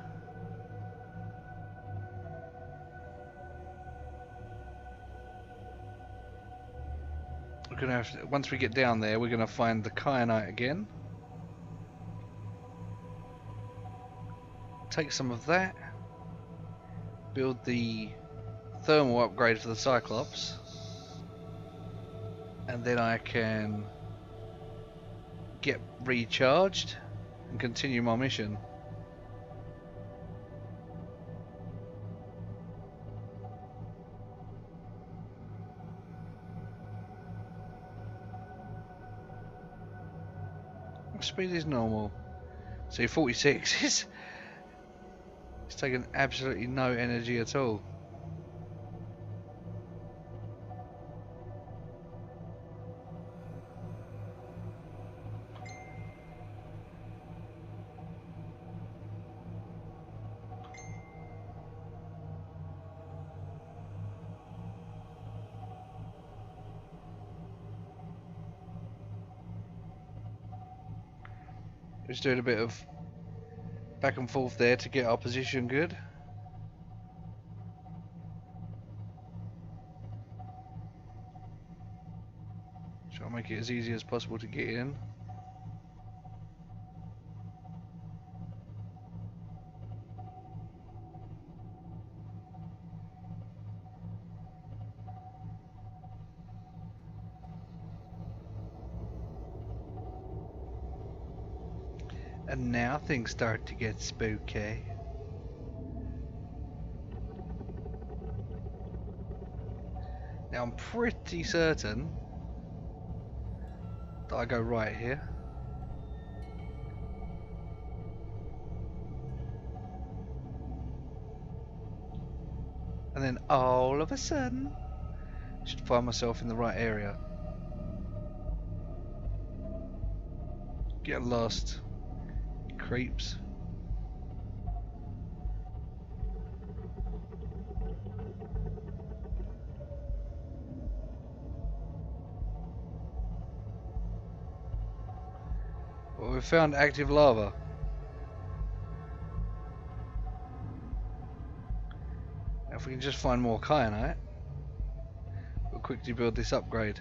we're gonna have to, once we get down there, we're gonna find the kyanite again. Take some of that. Build the thermal upgrade for the Cyclops, and then I can get recharged and continue my mission. Speed is normal. So 46 is it's taking absolutely no energy at all. Just doing a bit of back and forth there to get our position good. Try to make it as easy as possible to get in. And now things start to get spooky. Now I'm pretty certain that I go right here. and then all of a sudden, I should find myself in the right area. Get lost, creeps. Well, we found active lava. Now if we can just find more kyanite, we'll quickly build this upgrade.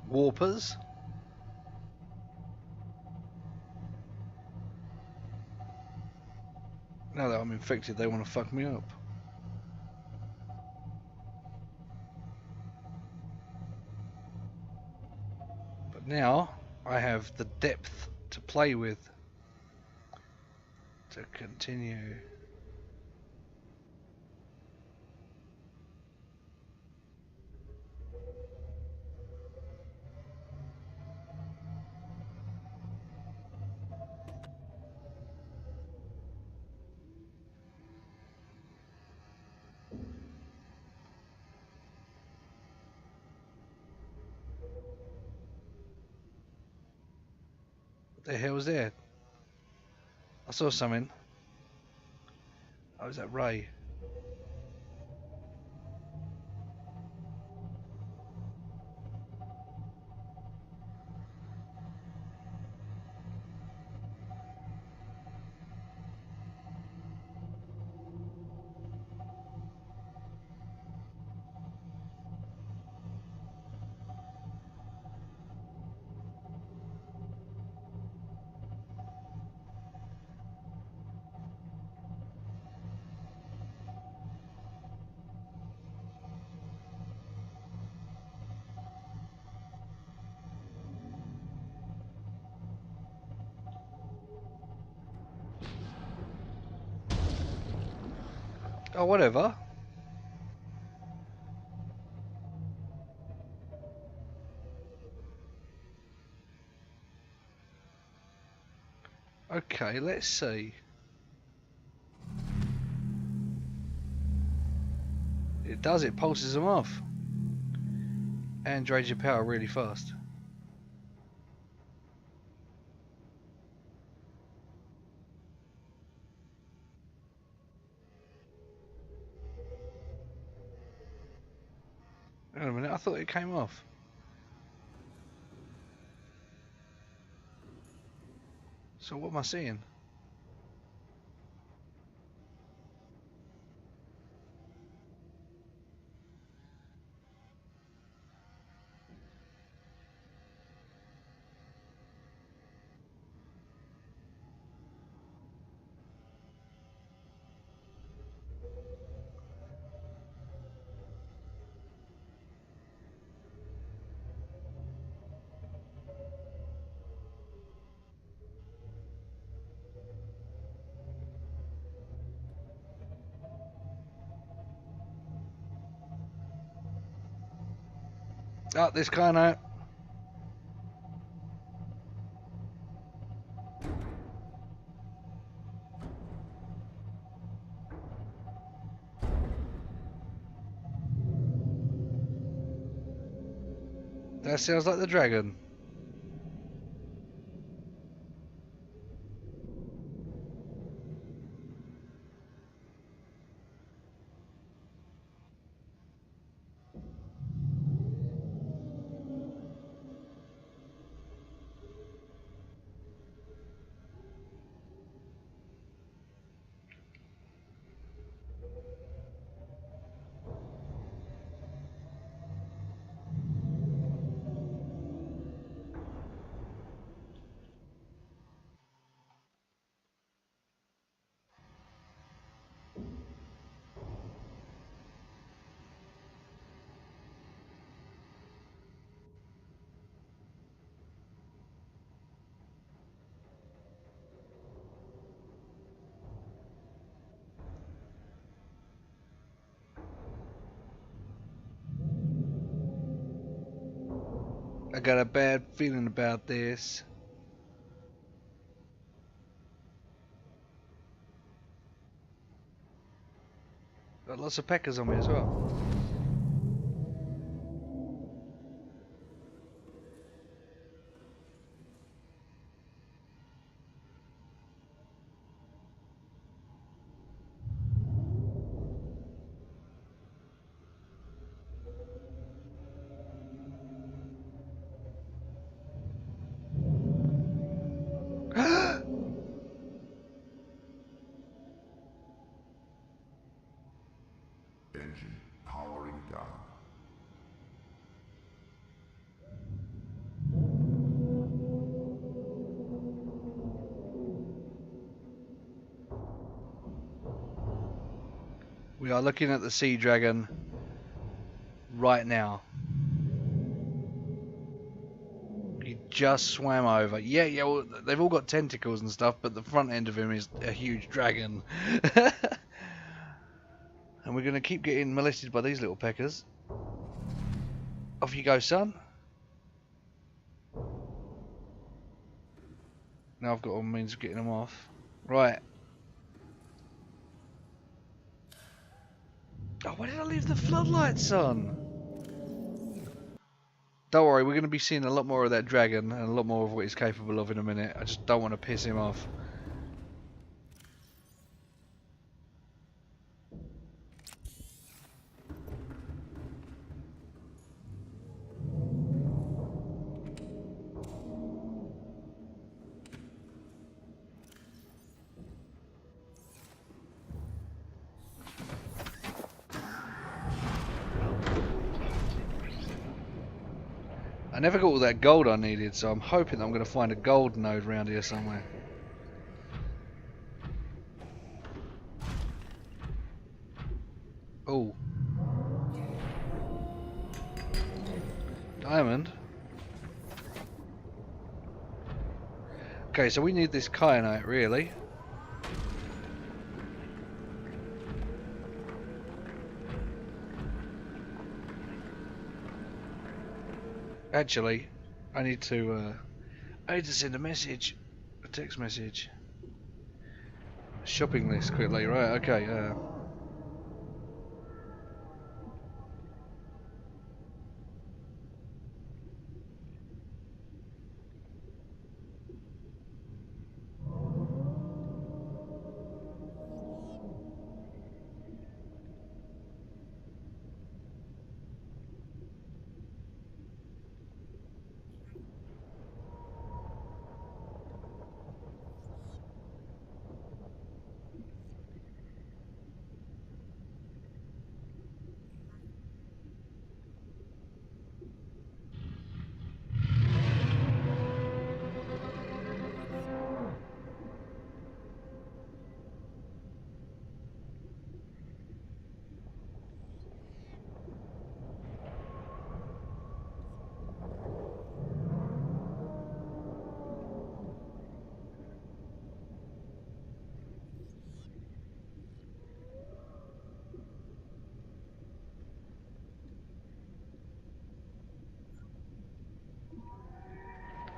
Warpers. Now that I'm infected, they want to fuck me up. But now I have the depth to play with to continue. What the hell was that? I saw something. Oh, was that Ray? Oh, whatever. Okay, let's see. It does, it pulses them off. And drains your power really fast. Hang on a minute, I thought it came off. So what am I seeing? Oh, this kind of. That sounds like the dragon. I got a bad feeling about this. Got lots of peckers on me as well. Engine powering down. We are looking at the sea dragon right now. He just swam over. Yeah, well, they've all got tentacles and stuff, but the front end of him is a huge dragon. And we're going to keep getting molested by these little peckers. Off you go, son. Now I've got all means of getting them off. Right. Oh, why did I leave the floodlights on? Don't worry, we're going to be seeing a lot more of that dragon and a lot more of what he's capable of in a minute. I just don't want to piss him off. I never got all that gold I needed, so I'm hoping that I'm going to find a gold node around here somewhere. Oh. Diamond. Okay, so we need this kyanite, really. Actually, I need to send a message, a text message. Shopping list quickly, right? Okay.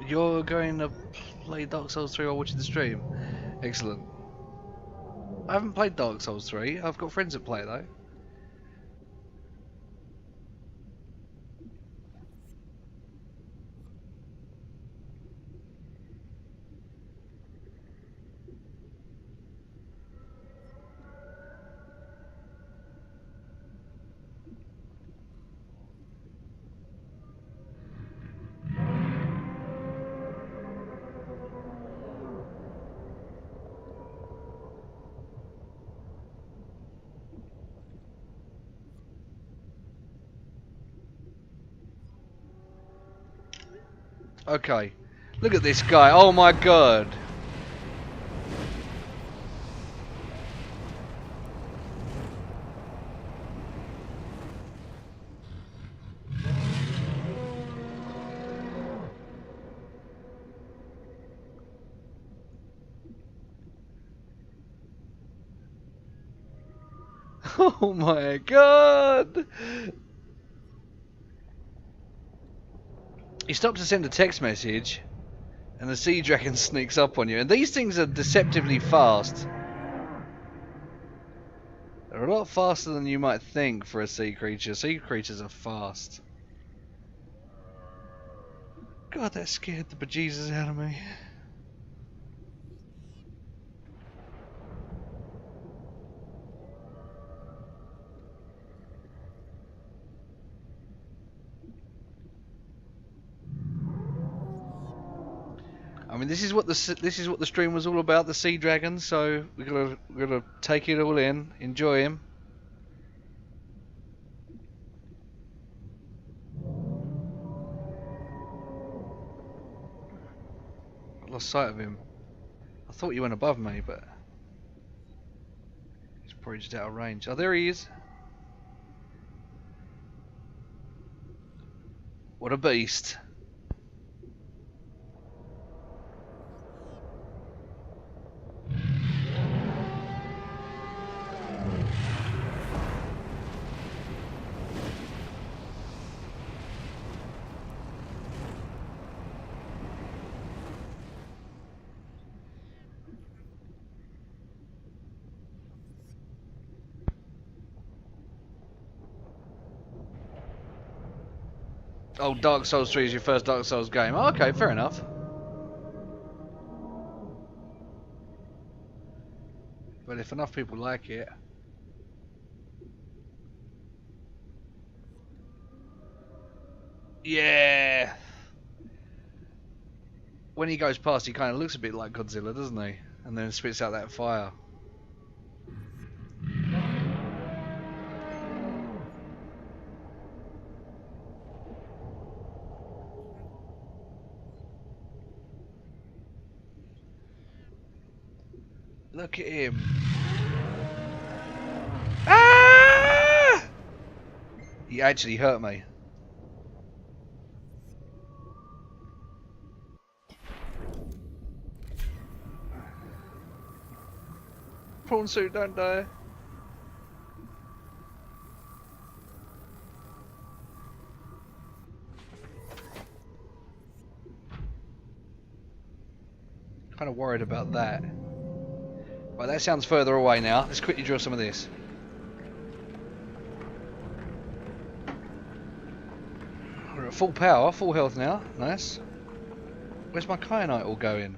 You're going to play Dark Souls 3 while watching the stream? Excellent. I haven't played Dark Souls 3. I've got friends that play it though. Okay. Look at this guy. Oh my god. Oh my god. You stop to send a text message and the sea dragon sneaks up on you. And these things are deceptively fast. They're a lot faster than you might think for a sea creature. Sea creatures are fast. God, that scared the bejesus out of me. I mean, this is what the stream was all about, the sea dragons. So we gotta take it all in, enjoy him. I lost sight of him. I thought you went above me, but he's probably just out of range. Oh, there he is. What a beast. Oh, Dark Souls 3 is your first Dark Souls game. Oh, okay, fair enough. But if enough people like it... Yeah! When he goes past, he kind of looks a bit like Godzilla, doesn't he? And then spits out that fire. Look at him. Ah! He actually hurt me. Prawn suit, don't die. Kind of worried about that. Right, that sounds further away now. Let's quickly drill some of this. We're at full power, full health now. Nice. Where's my kyanite all going?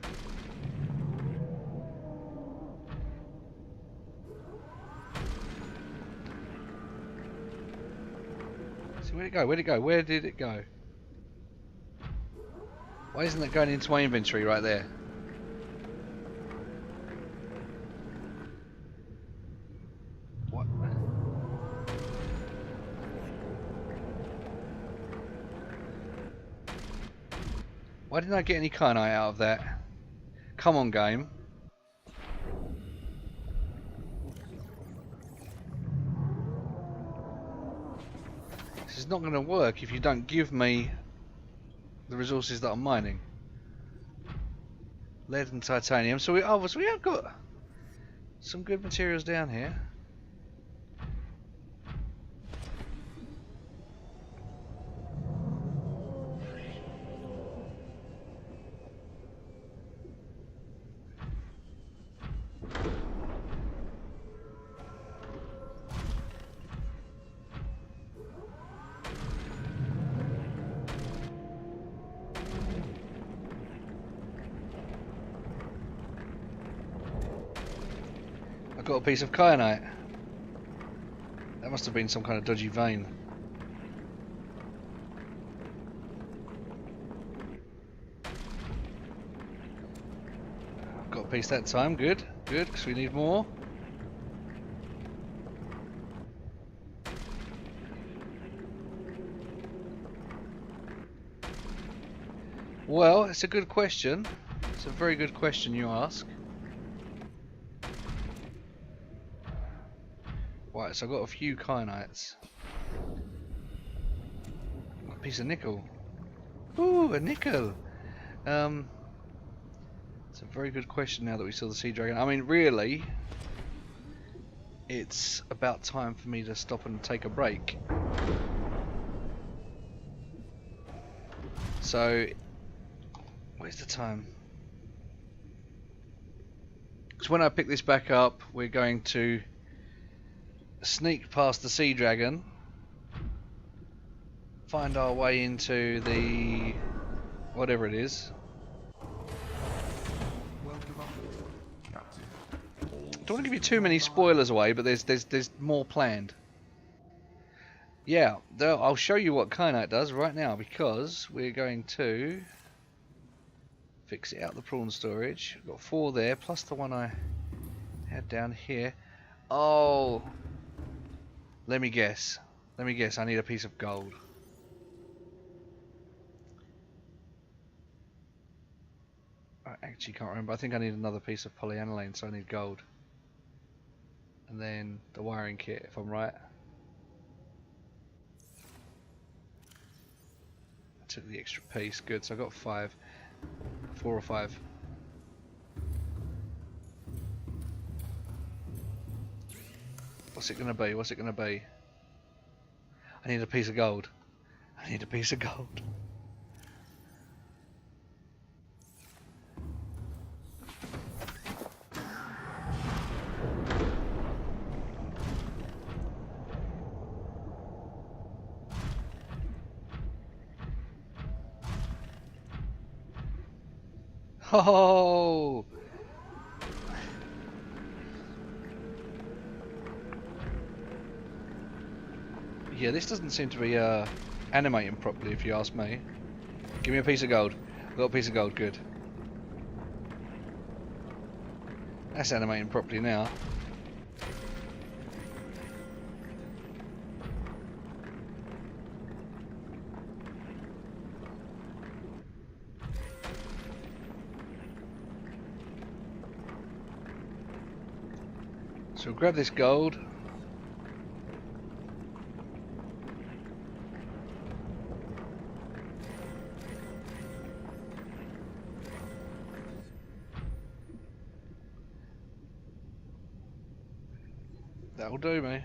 See, where'd it go? Where'd it go? Where did it go? Why isn't it going into my inventory right there? What? Why didn't I get any kyanite out of that? Come on, game. This is not going to work if you don't give me the resources that I'm mining. Lead and titanium. So we have got some good materials down here. got a piece of kyanite. That must have been some kind of dodgy vein. Got a piece that time, good, good, because we need more. Well, it's a good question. It's a very good question you ask. Right, so I've got a few kyanites. A piece of nickel. Ooh, a nickel! It's a very good question now that we saw the sea dragon. I mean, really, it's about time for me to stop and take a break. So, where's the time? So when I pick this back up, we're going to sneak past the sea dragon, find our way into the whatever it is. Welcome aboard, Captain. Don't want to give you too many spoilers away, but there's more planned. Yeah, I'll show you what kyanite does right now, because we're going to fix it out the prawn storage. We've got 4 there, plus the one I had down here. Oh, let me guess. I need a piece of gold. I actually can't remember. I think I need another piece of polyaniline, so I need gold. And then the wiring kit, if I'm right. I took the extra piece, good, so I got 5. 4 or 5. What's it gonna be? What's it gonna be? I need a piece of gold. I need a piece of gold. Oh! Yeah, this doesn't seem to be animating properly, if you ask me. Give me a piece of gold. I've got a piece of gold, good. That's animating properly now. So we'll grab this gold. That'll do me.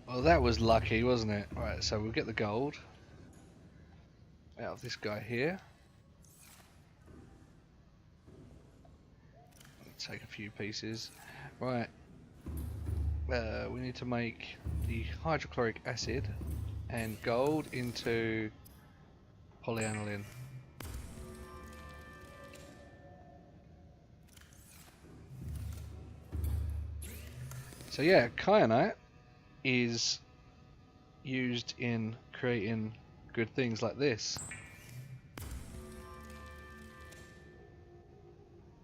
Well, that was lucky, wasn't it? Right, so we'll get the gold out of this guy here. Take a few pieces. Right. We need to make the hydrochloric acid and gold into polyaniline. So yeah, kyanite is used in creating good things like this.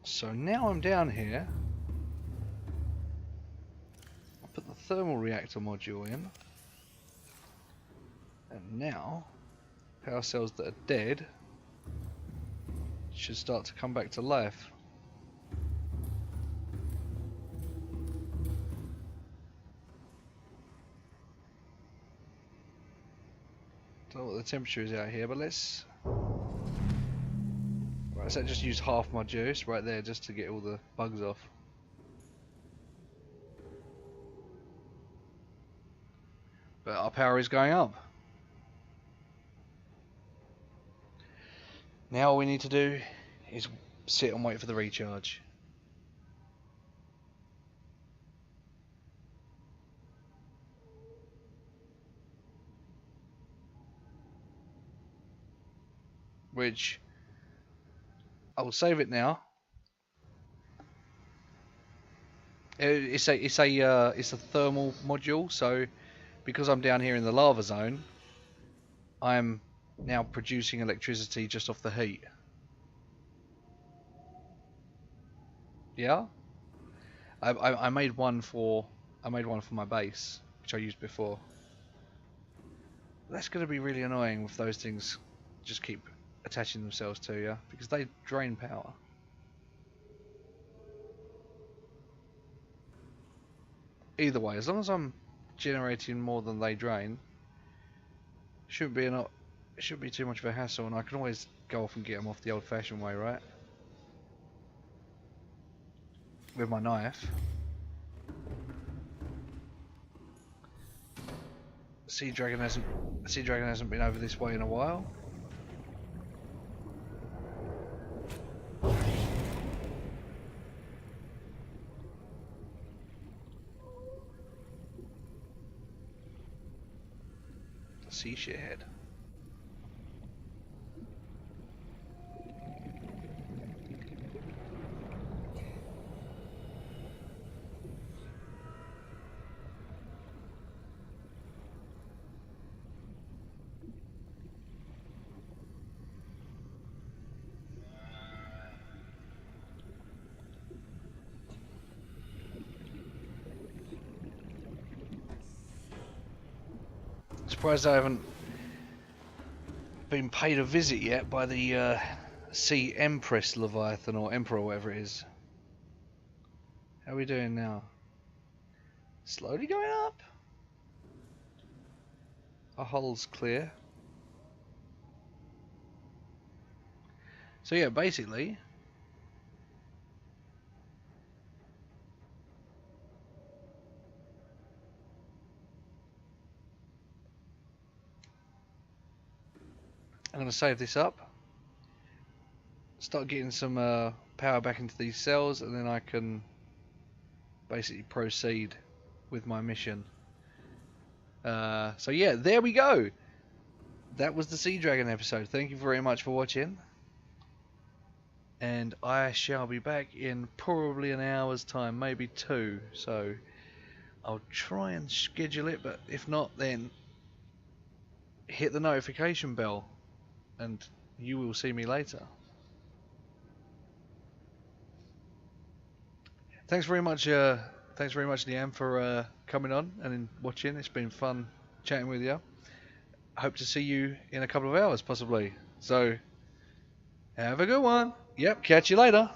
So now I'm down here, I'll put the thermal reactor module in, and now power cells that are dead should start to come back to life. Don't know what the temperature is out here, but let's... Right, so I just used half my juice right there just to get all the bugs off. But our power is going up. Now all we need to do is sit and wait for the recharge. Which I'll save it now. It's a thermal module, so because I'm down here in the lava zone, I'm now producing electricity just off the heat. Yeah, I made one for my base, which I used before. That's going to be really annoying if those things just keep attaching themselves to you, because they drain power. Either way, as long as I'm generating more than they drain, shouldn't be too much of a hassle, and I can always go off and get them off the old-fashioned way, right? With my knife. Sea dragon hasn't been over this way in a while. Sea shithead. Surprised I haven't been paid a visit yet by the Sea Empress Leviathan, or Emperor, whatever it is. How are we doing now? Slowly going up. Our hull's clear. So yeah, basically, I'm going to save this up, start getting some power back into these cells, and then I can basically proceed with my mission. So yeah, there we go. That was the Sea Dragon episode. Thank you very much for watching, and I shall be back in probably an hour's time, maybe 2. So I'll try and schedule it, but if not, then hit the notification bell and you will see me later. Thanks very much, Leanne, for coming on and watching. It's been fun chatting with you. I hope to see you in a couple of hours, possibly. So, have a good one. Yep, catch you later.